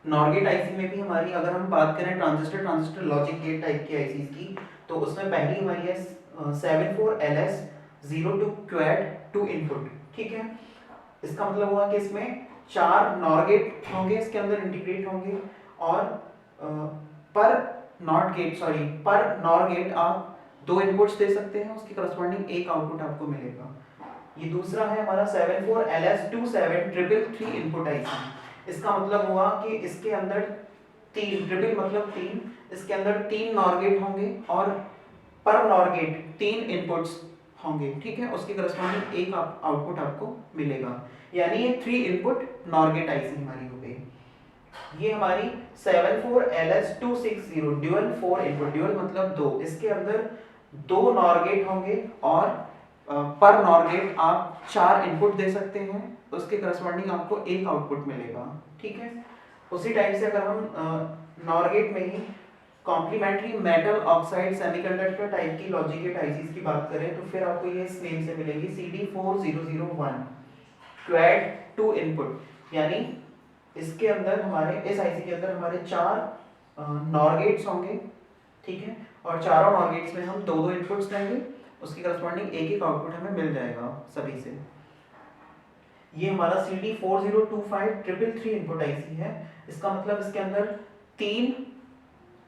नॉर गेट आईसी में भी हमारी अगर हम बात करें ट्रांजिस्टर लॉजिक गेट टाइप की आईसीज की, तो उसमें पहली हमारी है 74LS02 क्वैड 2 इनपुट, ठीक है। इसका मतलब हुआ कि इसमें 4 नॉर गेट होंगे इसके अंदर इंटीग्रेट होंगे, और पर नॉर गेट आप 2 इनपुट्स दे सकते हैं, उसकी करस्पॉन्डिंग एक आउटपुट आपको मिलेगा। ये दूसरा है हमारा 74LS27 इनपुट आईसी। इसका मतलब हुआ कि इसके अंदर 3 इसके अंदर 3 नॉर गेट होंगे और पर नॉर गेट 3 इनपुट्स होंगे, ठीक है, उसके करस्पॉन्डिंग एक आउटपुट आपको मिलेगा, यानी ये 3 इनपुट नॉर गेट आईसी हमारी हो गई। ये हमारी 74LS260 ड्यूअल 4 इनपुट, ड्यूअल मतलब 2, इसके अंदर 2 नॉर गेट होंगे और पर नॉर गेट आप 4 इनपुट दे सकते हैं, उसके करस्पॉन्डिंग आपको एक आउटपुट मिलेगा, ठीक है। उसी टाइप से अगर हम नॉर गेट में ही complementary metal oxide semiconductor type की लॉजिक गेट आईसीज की बात करें तो फिर आपको ये इस नेम से मिलेगी CD4001 टू ऐड 2 इनपुट, यानी इसके अंदर हमारे इस आईसी के अंदर हमारे 4 नॉर गेट्स होंगे, ठीक है, और चारों नॉर गेट्स में हम 2-2 इनपुट्स देंगे, उसकी करस्पॉन्डिंग एक आउटपुट हमें मिल जाएगा सभी से। ये हमारा CD4025 333 इनपुट आईसी है। इसका मतलब इसके अंदर 3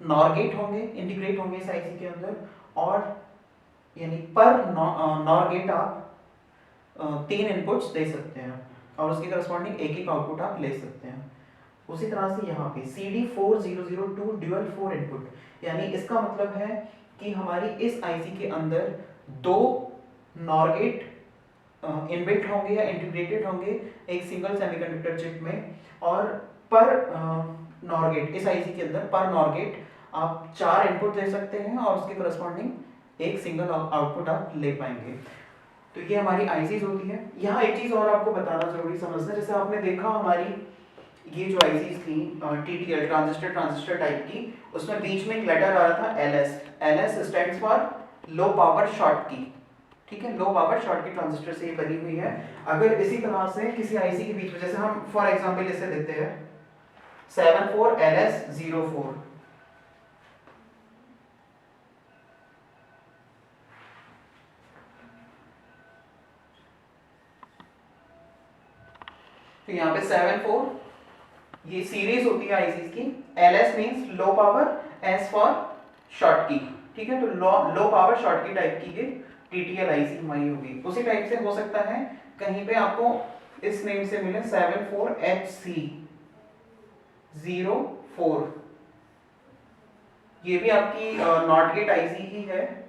नॉर गेट होंगे, इंटीग्रेट होंगे इस आईसी के अंदर, और यानी पर नॉर गेट आप 3 इनपुट्स दे सकते हैं और उसके करस्पॉन्डिंग एक आउटपुट आप ले सकते हैं। उसी तरह से यहाँ पे CD4002 ड्यूअल 4 इनपुट, यानी इसका मतलब है कि हमारी इस आईसी के अंदर 2 नॉर गेट इनबिल्ट होंगे या इंटीग्रेटेड होंगे एक सिंगल सेमीकंडक्टर चिप में, और पर नॉर गेट इस आईसी के अंदर पर नॉर गेट आप 4 इनपुट दे सकते हैं और उसके करस्पॉन्डिंग एक सिंगल आउटपुट आप ले पाएंगे। तो ये हमारी आईसीज होती है। यहाँ एक चीज और आपको बताना जरूरी समझना, जैसे आपने देखा हमारी ये जो आईसीज थी टीटीएल ट्रांजिस्टर टाइप की, उसमें बीच में एक लेटर आ रहा था LS. LS stands for low power short की, ठीक है, लो पावर शॉर्ट की ट्रांजिस्टर से ये बनी हुई है। अगर इसी तरह से किसी आईसी के बीच में, जैसे हम फॉर एग्जांपल इसे लेते हैं 74LS04, तो यहाँ पे 74 ये सीरीज होती है आईसीज की। LS means low power, S for short की, ठीक है, तो लो पावर शॉर्ट की टाइप की ये टीटीएल आईसी हमारी होगी। उसी टाइप से हो सकता है कहीं पे आपको इस नेम से मिले 74HC04, ये भी आपकी नॉट गेट आईसी ही है,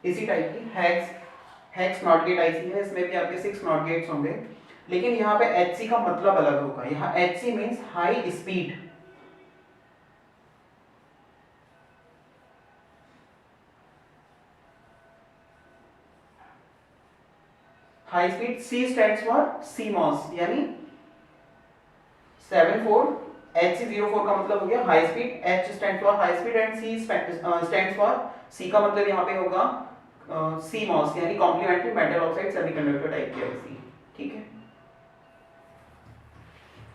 इसी टाइप की हेक्स नॉट गेट आईसी है। इसमें भी आपके 6 नॉट गेट्स होंगे, लेकिन यहाँ पे HC का मतलब अलग होगा। यहाँ HC means high speed, high speed. C stands for CMOS, यानी 74HC04 का मतलब हो गया high speed, H stand for high speed and C stands for, C का मतलब यहाँ पे होगा CMOS, यानी complementary metal oxide semiconductor type की आईसी, ठीक है।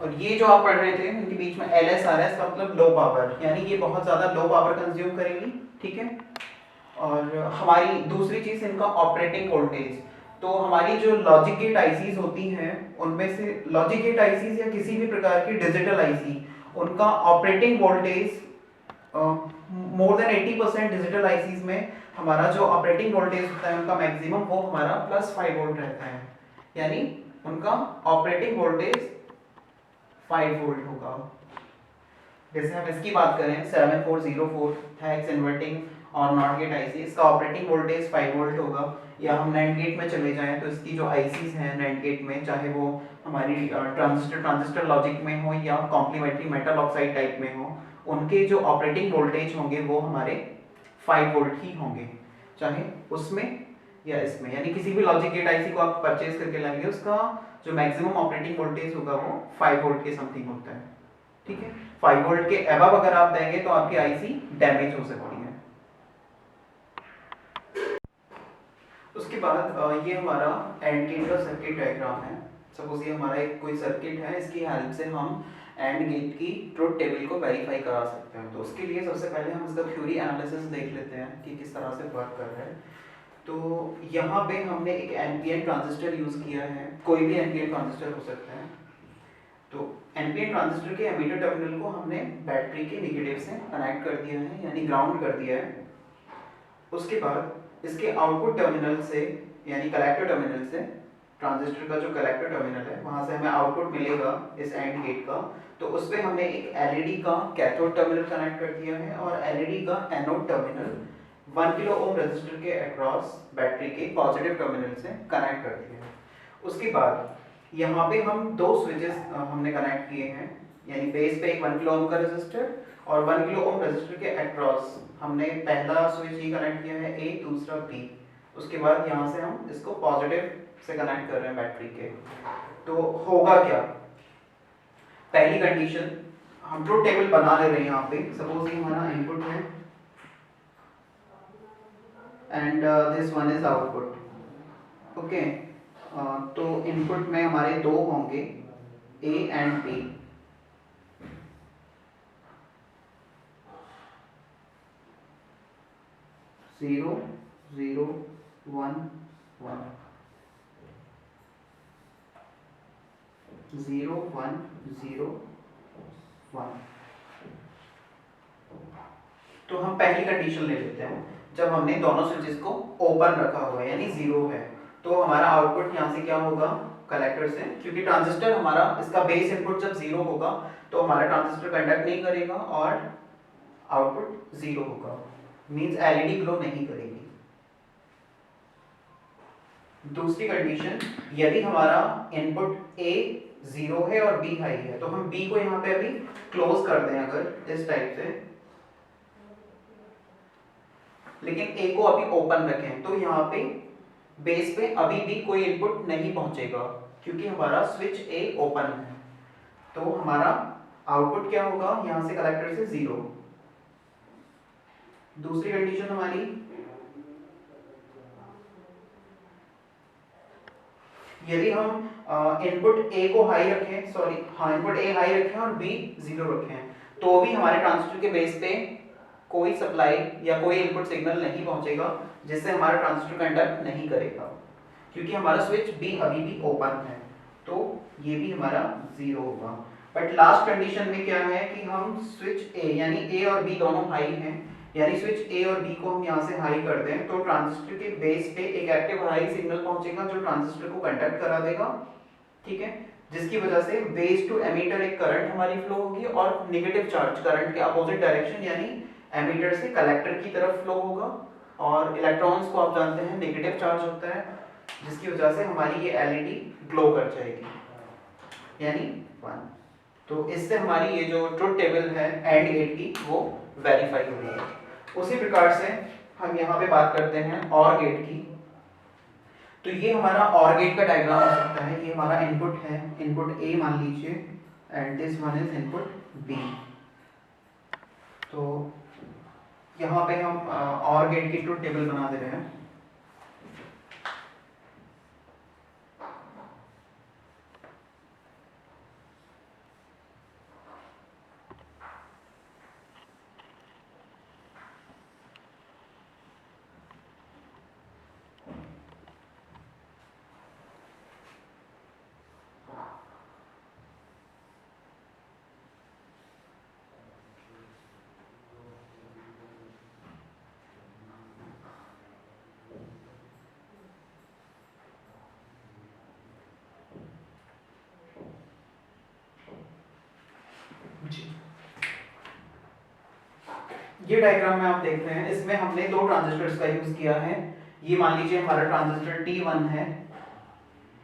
और ये जो आप पढ़ रहे थे इनके बीच में LS आ रहा है, इसका मतलब लो पावर, यानी ये बहुत ज्यादा लो पावर कंज्यूम करेगी, ठीक है। और हमारी दूसरी चीज इनका ऑपरेटिंग वोल्टेज, तो हमारी जो लॉजिक गेट आईसीज होती हैं उनमें से लॉजिक गेट आईसीज या किसी भी प्रकार की डिजिटल आईसी, उनका operating voltage more than 80% digital ICs में हमारा जो ऑपरेटिंग वोल्टेज होता है उनका मैक्सिमम वो हमारा +5 वोल्ट रहता है, यानी उनका ऑपरेटिंग वोल्टेज 5 वोल्ट होगा। जैसे हम इसकी बात करें 7404 हेक्स इन्वर्टिंग और नॉट गेट आईसी, इसका ऑपरेटिंग वोल्टेज 5 वोल्ट होगा। या हम नैंड गेट में चले जाएं तो इसकी जो आईसीज हैं नैंड गेट में, चाहे वो हमारी ट्रांजिस्टर लॉजिक में हो या कॉम्प्लीमेंट्री मेटल ऑक्साइड टाइप में हो, उनके जो ऑपरेटिंग वोल्टेज होंगे वो हमारे 5 वोल्ट ही होंगे, चाहे उसमें या इसमें। यानी किसी भी लॉजिक गेट आईसी को आप परचेज करके लाएंगे उसका जो मैक्सिमम ऑपरेटिंग वोल्टेज होगा वो 5 वोल्ट के समथिंग होता है, ठीक है। 5 वोल्ट के अबव अगर आप देंगे तो आपकी आईसी डैमेज हो सकती है। उसके बाद ये हमारा एंड गेट का सर्किट डायग्राम है। सपोज ये हमारा एक कोई सर्किट है, इसकी हेल्प से हम एंड गेट की ट्रुथ टेबल को वेरीफाई करा सकते हैं। तो उसके लिए सबसे पहले हम इसका थ्योरी एनालिसिस देख लेते हैं कि किस तरह से वर्क कर रहा है। तो यहाँ पे हमने एक एनपीएन ट्रांजिस्टर यूज किया है, कोई भी एनपीएन ट्रांजिस्टर हो सकता है। तो एनपीएन ट्रांजिस्टर के एमीटर टर्मिनल को हमने बैटरी के नेगेटिव से कनेक्ट कर दिया है, यानी ग्राउंड कर दिया है। उसके बाद इसके आउटपुट टर्मिनल से यानी कलेक्टर टर्मिनल से, ट्रांजिस्टर का जो कलेक्टर टर्मिनल है वहां से हमें आउटपुट मिलेगा इस एंड गेट का। तो उस पर हमने एक एलईडी का कैथोड टर्मिनल कनेक्ट कर दिया है और एलईडी का anode terminal 1 kilo ohm resistor के अक्रॉस बैटरी के पॉजिटिव टर्मिनल से कनेक्ट कर दिया है। उसके बाद यहाँ पे हम 2 स्विचेस हमने कनेक्ट किए हैं, यानी बेस पे एक 1 किलो ओम का रेजिस्टर और 1 किलो ओम रेजिस्टर के अक्रॉस हमने पहला स्विच ही कनेक्ट किया है A, दूसरा B। उसके बाद यहाँ से हम इसको पॉजिटिव से कनेक्ट कर रहे हैं बैटरी के। तो होगा क्या, पहली कंडीशन हम ट्रुथ टेबल बना ले रहे हैं यहाँ पे। सपोज ये हमारा इनपुट है and this one is output. Okay, तो इनपुट में हमारे दो होंगे A and B. Zero zero one one, 0 1 0 1। तो हम पहली कंडीशन ले लेते हैं, जब हमने दोनों स्विचेस को ओपन रखा हुआ है यानी 0 है, तो हमारा आउटपुट यहाँ से क्या होगा, कलेक्टर से, क्योंकि ट्रांजिस्टर हमारा इसका बेस इनपुट जब 0 होगा तो हमारा ट्रांजिस्टर कंडक्ट नहीं करेगा और आउटपुट 0 होगा, मींस एलईडी ग्लो नहीं करेगी। दूसरी कंडीशन, यदि हमारा इनपुट ए 0 है और बी हाई है, तो हम बी को यहाँ पे अभी क्लोज कर दें अगर इस टाइप से, लेकिन ए को अभी ओपन रखें, तो यहाँ पे बेस पे अभी भी कोई इनपुट नहीं पहुंचेगा क्योंकि हमारा स्विच ए ओपन है। तो हमारा आउटपुट क्या होगा, यहाँ से कलेक्टर से 0। दूसरी कंडीशन हमारी, यदि हम इनपुट ए को हाई रखें, सॉरी हाँ, इनपुट ए हाई रखें और बी 0 रखें, तो भी हमारे ट्रांजिस्टर के बेस पे कोई सप्लाई या कोई इनपुट सिग्नल नहीं पहुंचेगा, जिससे हमारा ट्रांजिस्टर कंडक्ट नहीं करेगा क्योंकि हमारा स्विच बी अभी भी ओपन है, तो ये भी हमारा 0 होगा। बट लास्ट कंडीशन में क्या है कि हम स्विच ए यानी ए और बी दोनों हाई हैं, यानी स्विच ए और बी को हम यहाँ से हाई कर दें तो ट्रांजिस्टर के बेस पे एक एक्टिव हाई सिग्नल पहुंचेगा जो ट्रांजिस्टर को कंडक्ट करा देगा, ठीक है, जिसकी वजह से बेस टू एमीटर एक करंट हमारी फ्लो होगी और नेगेटिव चार्ज करंट के अपोजिट डायरेक्शन यानी एमीटर से कलेक्टर की तरफ फ्लो होगा, और इलेक्ट्रॉन्स को आप जानते हैं नेगेटिव चार्ज होता है, जिसकी वजह से हमारी ये एलईडी ग्लो कर जाएगी यानी 1। तो इससे हमारी ये जो ट्रुथ टेबल है एंड गेट की वो वेरीफाई हो रही है। उसी प्रकार से हम यहाँ पे बात करते हैं और गेट की। तो ये हमारा और गेट का डायग्राम हो सकता है, ये हमारा इनपुट है, इनपुट ए मान लीजिए and this one is input B. तो यहाँ पे हम और गेट की ट्रुथ टेबल बना दे रहे हैं। ये डायग्राम में आप देख रहे हैं, इसमें हमने दो ट्रांजिस्टर्स का यूज किया है। ये मान लीजिए हमारा ट्रांजिस्टर T1 है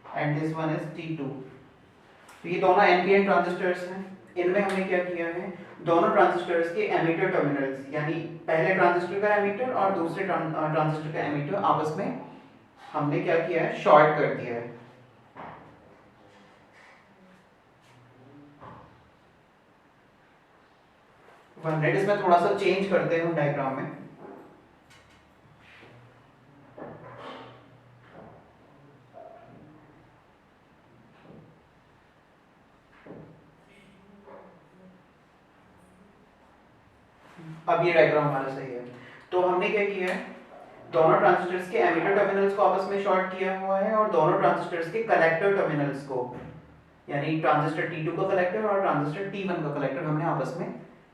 and this one is T2। तो ये दोनों एनपीएन ट्रांजिस्टर्स हैं। इनमें हमने क्या किया है, दोनों ट्रांजिस्टर्स के एमीटर टर्मिनल्स यानी पहले ट्रांजिस्टर का एमीटर और दूसरे ट्रांजिस्टर का एमीटर आपस में हमने क्या किया है, शॉर्ट कर दिया है। इसमें थोड़ा सा चेंज करते हैं हम डायग्राम में। अब ये डायग्राम हमारा सही है। तो हमने क्या किया है, दोनों ट्रांजिस्टर्स के एमीटर टर्मिनल्स को आपस में शॉर्ट किया हुआ है और दोनों ट्रांजिस्टर्स के कलेक्टर टर्मिनल्स को यानी ट्रांजिस्टर T2 का कलेक्टर और ट्रांजिस्टर T1 का कलेक्टर हमने आपस में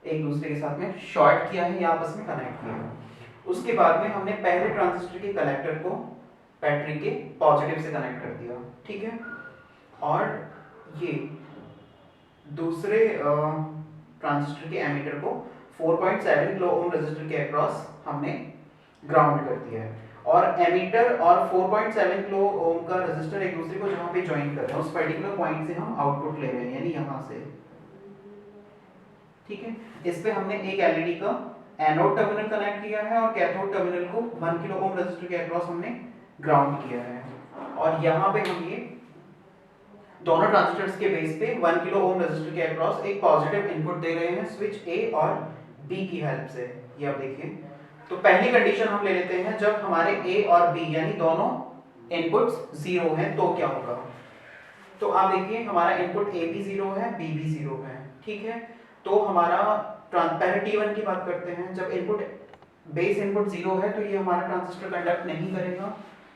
एक दूसरे के साथ में शॉर्ट किया है या आपस में कनेक्ट किया है। उसके बाद में हमने पहले ट्रांजिस्टर के कलेक्टर को बैटरी के पॉजिटिव से कनेक्ट कर दिया, ठीक है, और ये दूसरे ट्रांजिस्टर के एमीटर को 4.7 किलो ओम रेजिस्टर के अक्रॉस हमने ग्राउंड कर दिया है, और एमीटर और 4.7 किलो ओम का रेजिस्टर एक दूसरे को जहां पे ज्वाइन कर रहे हैं उस पर्टिकुलर पॉइंट से हम आउटपुट ले रहे हैं यानी यहां से, ठीक है। इस पे हमने एक एलईडी का एनोड टर्मिनल कनेक्ट किया है और कैथोड टर्मिनल को 1 किलो ओम रेजिस्टर के अक्रॉस हमने ग्राउंड किया है। और यहाँ पे हम ये दोनों ट्रांजिस्टर्स के बेस पे 1 किलो ओम रेजिस्टर के अक्रॉस एक पॉजिटिव इनपुट दे रहे हैं स्विच ए और बी की हेल्प से। ये आप देखिए, तो पहली कंडीशन हम ले लेते हैं, जब हमारे ए और बी यानी दोनों इनपुट्स जीरो हैं तो क्या होगा। तो आप देखिए हमारा इनपुट ए भी जीरो है, बी भी जीरो है, ठीक है। तो हमारा पहले T1 की बात करते हैं, जब इनपुट बेस इनपुट जीरो है तो ये हमारा ट्रांजिस्टर कंडक्ट नहीं करेगा।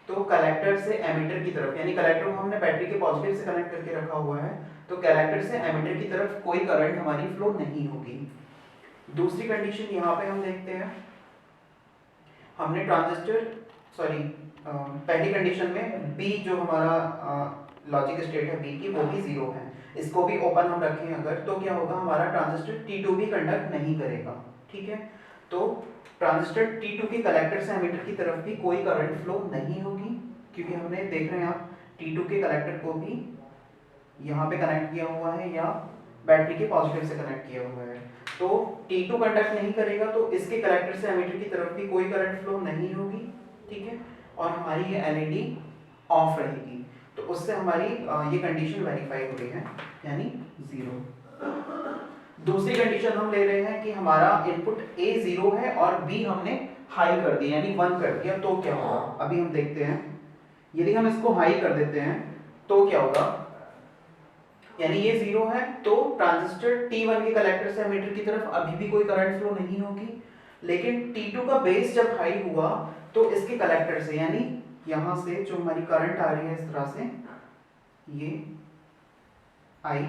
तो कलेक्टर से एमिटर की तरफ, यानी कलेक्टर को हमने बैटरी के पॉजिटिव से कनेक्ट करके रखा हुआ है, तो कलेक्टर से एमिटर की तरफ कोई करंट हमारी फ्लो नहीं होगी। दूसरी कंडीशन यहाँ पे हम देखते हैं, हमने पहली कंडीशन में बी जो हमारा लॉजिक स्टेट है बी की वो भी जीरो है, इसको भी ओपन हम रखें अगर, तो क्या होगा, हमारा ट्रांजिस्टर T2 भी कंडक्ट नहीं करेगा, ठीक है। तो ट्रांजिस्टर T2 के कलेक्टर से एमिटर की तरफ भी कोई करंट फ्लो नहीं होगी, क्योंकि हमने देख रहे हैं आप T2 के कलेक्टर को भी यहाँ पे कनेक्ट किया हुआ है या बैटरी के पॉजिटिव से कनेक्ट किया हुआ है। तो T2 कंडक्ट नहीं करेगा तो इसके कलेक्टर से एमिटर की तरफ भी कोई करंट फ्लो नहीं होगी, ठीक है। और हमारी ये एलईडी ऑफ रहेगी, तो उससे हमारी ये कंडीशन वेरीफाई हो रही है, यानी जीरो। दूसरी कंडीशन हम ले रहे हैं कि हमारा इनपुट ए जीरो है और बी हमने हाई कर दिया यानी 1 कर दिया, तो क्या होगा अभी हम देखते हैं। यदि हम इसको हाई कर देते हैं तो क्या होगा, यानी ये जीरो है तो ट्रांजिस्टर T1 के कलेक्टर से एमिटर की तरफ अभी भी कोई करंट फ्लो नहीं होगी। लेकिन T2 का बेस जब हाई हुआ तो इसके कलेक्टर से, यानी यहां से जो हमारी करंट आ रही है इस तरह से, ये आई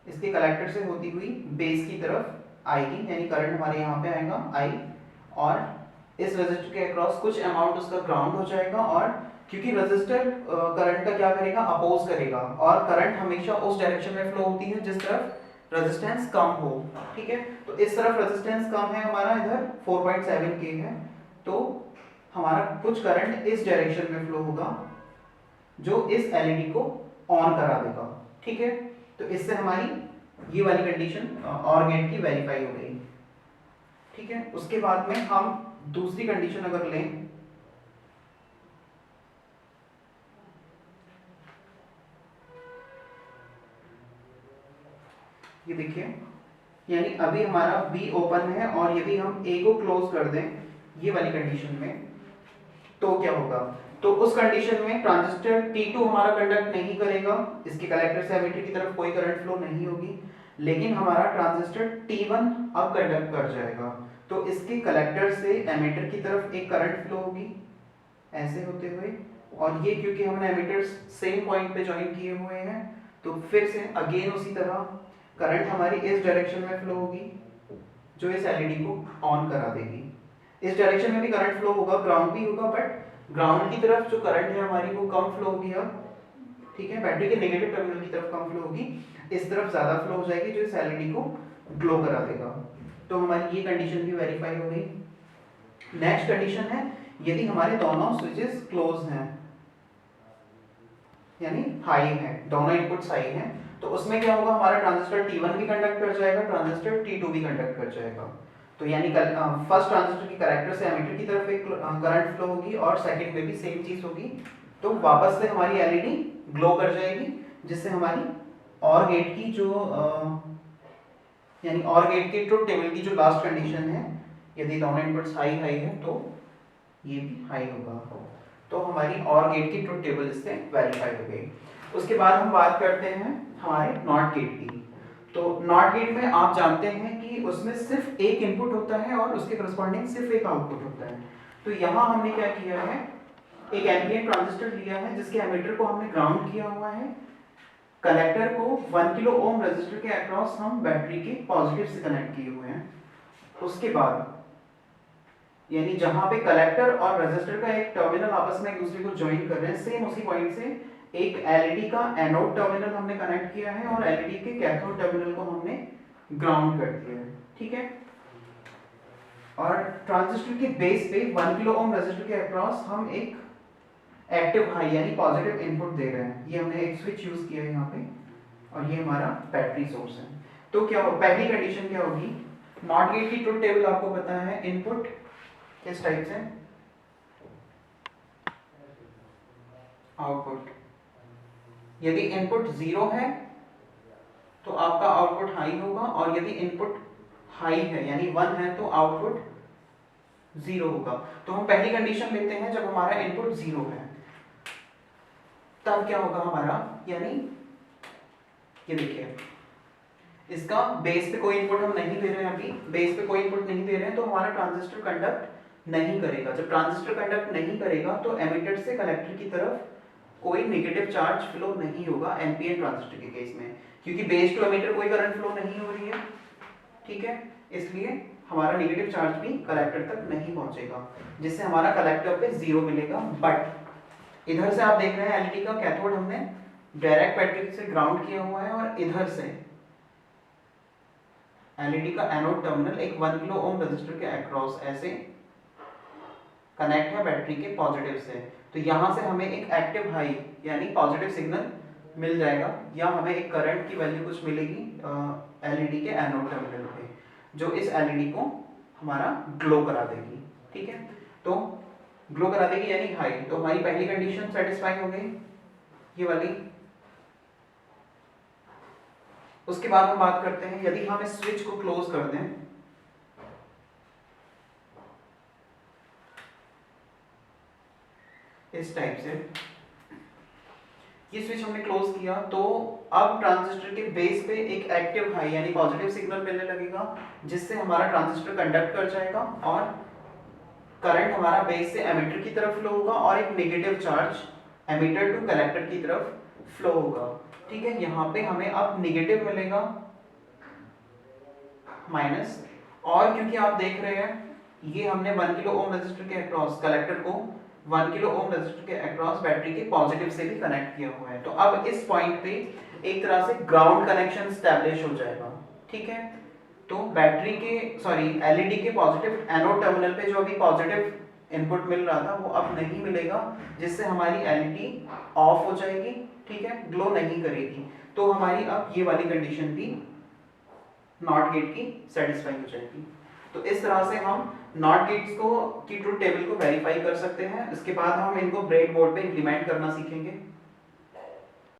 इसके कलेक्टर से होती हुई बेस की तरफ आएगी, यानी करंट हमारे यहाँ पे आएगा आई, और इस रेजिस्टर के अक्रॉस कुछ अमाउंट उसका ग्राउंड हो जाएगा। और क्योंकि रेजिस्टर करंट का क्या करेगा, अपोज करेगा, और करंट हमेशा उस डायरेक्शन में फ्लो होती है जिस तरफ रेजिस्टेंस कम हो, ठीक है। तो इस तरफ रेजिस्टेंस कम है हमारा, इधर 4.7 के है, तो हमारा कुछ करंट इस डायरेक्शन में फ्लो होगा जो इस एलईडी को ऑन करा देगा, ठीक है। तो इससे हमारी ये वाली कंडीशन और गेट की वेरीफाई हो गई, ठीक है। उसके बाद में हम दूसरी कंडीशन अगर लें, ये देखिए, यानी अभी हमारा B ओपन है और यदि हम A को क्लोज कर दें ये वाली कंडीशन में, तो क्या होगा, तो उस कंडीशन में ट्रांजिस्टर T2 हमारा कंडक्ट नहीं करेगा, इसके कलेक्टर से एमिटर की तरफ कोई करंट फ्लो नहीं होगी, लेकिन हमारा ट्रांजिस्टर T1 अब कंडक्ट कर जाएगा, तो इसके कलेक्टर से एमिटर की तरफ एक करंट फ्लो होगी ऐसे होते हुए, और ये क्योंकि हमने एमिटर्स सेम पॉइंट पे ज्वाइन किए हुए हैं तो फिर से अगेन उसी तरह करंट हमारी इस डायरेक्शन में फ्लो होगी जो इस एलईडी को ऑन करा देगी। इस डायरेक्शन में भी करंट फ्लो होगा, ग्राउंड भी होगा, बट ग्राउंड की तरफ जो करंट है हमारी वो कम फ्लो होगी अब, ठीक है। बैटरी के नेगेटिव टर्मिनल की तरफ कम फ्लो होगी, इस तरफ ज्यादा फ्लो हो जाएगी जो इस एलईडी को ग्लो करा देगा। तो हमारी ये कंडीशन भी वेरीफाई हो गई। नेक्स्ट कंडीशन है, यदि हमारे दोनों स्विचेस क्लोज हैं यानी हाई है, दोनों इनपुट्स हाई हैं, तो उसमें क्या होगा, हमारा ट्रांजिस्टर T1 भी कंडक्ट कर जाएगा, ट्रांजिस्टर T2 भी कंडक्ट कर जाएगा। तो यानी फर्स्ट ट्रांजिस्टर की कलेक्टर से एमिटर की तरफ एक करंट फ्लो होगी और सेकंड में भी सेम चीज होगी, तो वापस से हमारी एलईडी ग्लो कर जाएगी, जिससे हमारी और गेट की जो यानी और गेट के ट्रुथ टेबल की जो लास्ट कंडीशन है, यदि दोनों इनपुट्स हाई हाई है तो ये भी हाई होगा, तो हमारी और गेट की ट्रुथ टेबल इससे वेरीफाई हो गई। उसके बाद हम बात करते हैं हमारे नॉट गेट की। तो नॉट गेट में आप जानते हैं कि उसमें सिर्फ एक इनपुट होता है और उसके करस्पॉन्डिंग सिर्फ एक आउटपुट होता है। तो यहाँ हमने क्या किया है, एक एनपीएन ट्रांजिस्टर लिया है जिसके एमिटर को हमने ग्राउंड किया हुआ है, कलेक्टर को 1 किलो ओम रेजिस्टर के अक्रॉस हम बैटरी के पॉजिटिव से कनेक्ट किए हुए हैं। उसके बाद यानी जहां पे कलेक्टर और रेजिस्टर का एक टर्मिनल आपस में एक दूसरे को ज्वाइन कर रहे हैं, सेम उसी पॉइंट से एक एलईडी का एनोड टर्मिनल हमने कनेक्ट किया है और एलईडी के कैथोड टर्मिनल को हमने ग्राउंड कर दिया है, ठीक है। और ट्रांजिस्टर के बेस पे 1 किलो ओम रेजिस्टर के अक्रॉस हम एक एक्टिव हाई यानी पॉजिटिव इनपुट दे रहे हैं। ये हमने एक स्विच यूज किया है यहाँ पे, और ये हमारा बैटरी सोर्स है। तो क्या हो, पहली कंडीशन क्या होगी, नॉट गेट की ट्रुथ टेबल आपको पता है, इनपुट किस टाइप से, आउटपुट। यदि इनपुट 0 है तो आपका आउटपुट हाई होगा, और यदि इनपुट हाई है यानी 1 है तो आउटपुट 0 होगा। तो हम पहली कंडीशन लेते हैं जब हमारा इनपुट 0 है, तब क्या होगा हमारा, यानी ये देखिए इसका बेस पे कोई इनपुट हम नहीं दे रहे हैं, अभी बेस पे कोई इनपुट नहीं दे रहे हैं, तो हमारा ट्रांजिस्टर कंडक्ट नहीं करेगा। जब ट्रांजिस्टर कंडक्ट नहीं करेगा तो एमिटर से कलेक्टर की तरफ कोई नेगेटिव चार्ज फ्लो नहीं होगा एनपीएन ट्रांजिस्टर के केस में, क्योंकि बेस टू एमिटर कोई करंट फ्लो नहीं हो रही है, ठीक है, इसलिए हमारा नेगेटिव चार्ज भी कलेक्टर तक नहीं पहुंचेगा, जिससे हमारा कलेक्टर पे 0 मिलेगा। बट इधर से आप देख रहे हैं एलईडी का कैथोड हमने डायरेक्ट बैटरी से ग्राउंड किया हुआ है, और इधर से एलईडी का एनोड टर्मिनल एक 1 किलो ओम रेजिस्टर के अक्रॉस ऐसे कनेक्ट है बैटरी के पॉजिटिव से, तो यहां से हमें एक एक्टिव हाई यानी पॉजिटिव सिग्नल मिल जाएगा, या हमें एक करंट की वैल्यू कुछ मिलेगी एलईडी के एनोड टर्मिनल पे, जो इस एलईडी को हमारा ग्लो करा देगी, ठीक है। तो ग्लो करा देगी यानी हाई, तो हमारी पहली कंडीशन सेटिस्फाई हो गई ये वाली। उसके बाद हम बात करते हैं, यदि हम इस स्विच को क्लोज कर दें, इस टाइप से ये स्विच हमने क्लोज किया, तो अब ट्रांजिस्टर के बेस पे एक एक्टिव हाई यानी पॉजिटिव सिग्नल मिलने लगेगा, जिससे हमारा ट्रांजिस्टर कंडक्ट कर जाएगा और करंट हमारा बेस से एमिटर की तरफ फ्लो होगा, और एक negative charge emitter to collector की तरफ फ्लो होगा, ठीक है। यहाँ पे हमें अब नेगेटिव मिलेगा माइनस, और क्योंकि आप देख रहे हैं ये हमने 1 किलो ओम रेजिस्टर के अक्रॉस कलेक्टर को 1 किलो ओम रेजिस्टर के अक्रॉस बैटरी के पॉजिटिव से भी कनेक्ट किया हुआ है, तो अब इस पॉइंट पे एक तरह से ग्राउंड कनेक्शन स्टैब्लिश हो जाएगा, ठीक है। तो बैटरी के एलईडी के पॉजिटिव एनोड टर्मिनल पे जो अभी पॉजिटिव इनपुट मिल रहा था वो अब नहीं मिलेगा, जिससे हमारी एलईडी ऑफ हो जाएगी, ठीक है, ग्लो नहीं करेगी। तो हमारी अब ये वाली कंडीशन भी नॉट गेट की सेटिस्फाई हो जाएगी। तो इस तरह से हम नॉट गेट्स को की ट्रुथ टेबल को वेरीफाई कर सकते हैं। इसके बाद हम इनको ब्रेड बोर्ड पे इंप्लीमेंट करना सीखेंगे।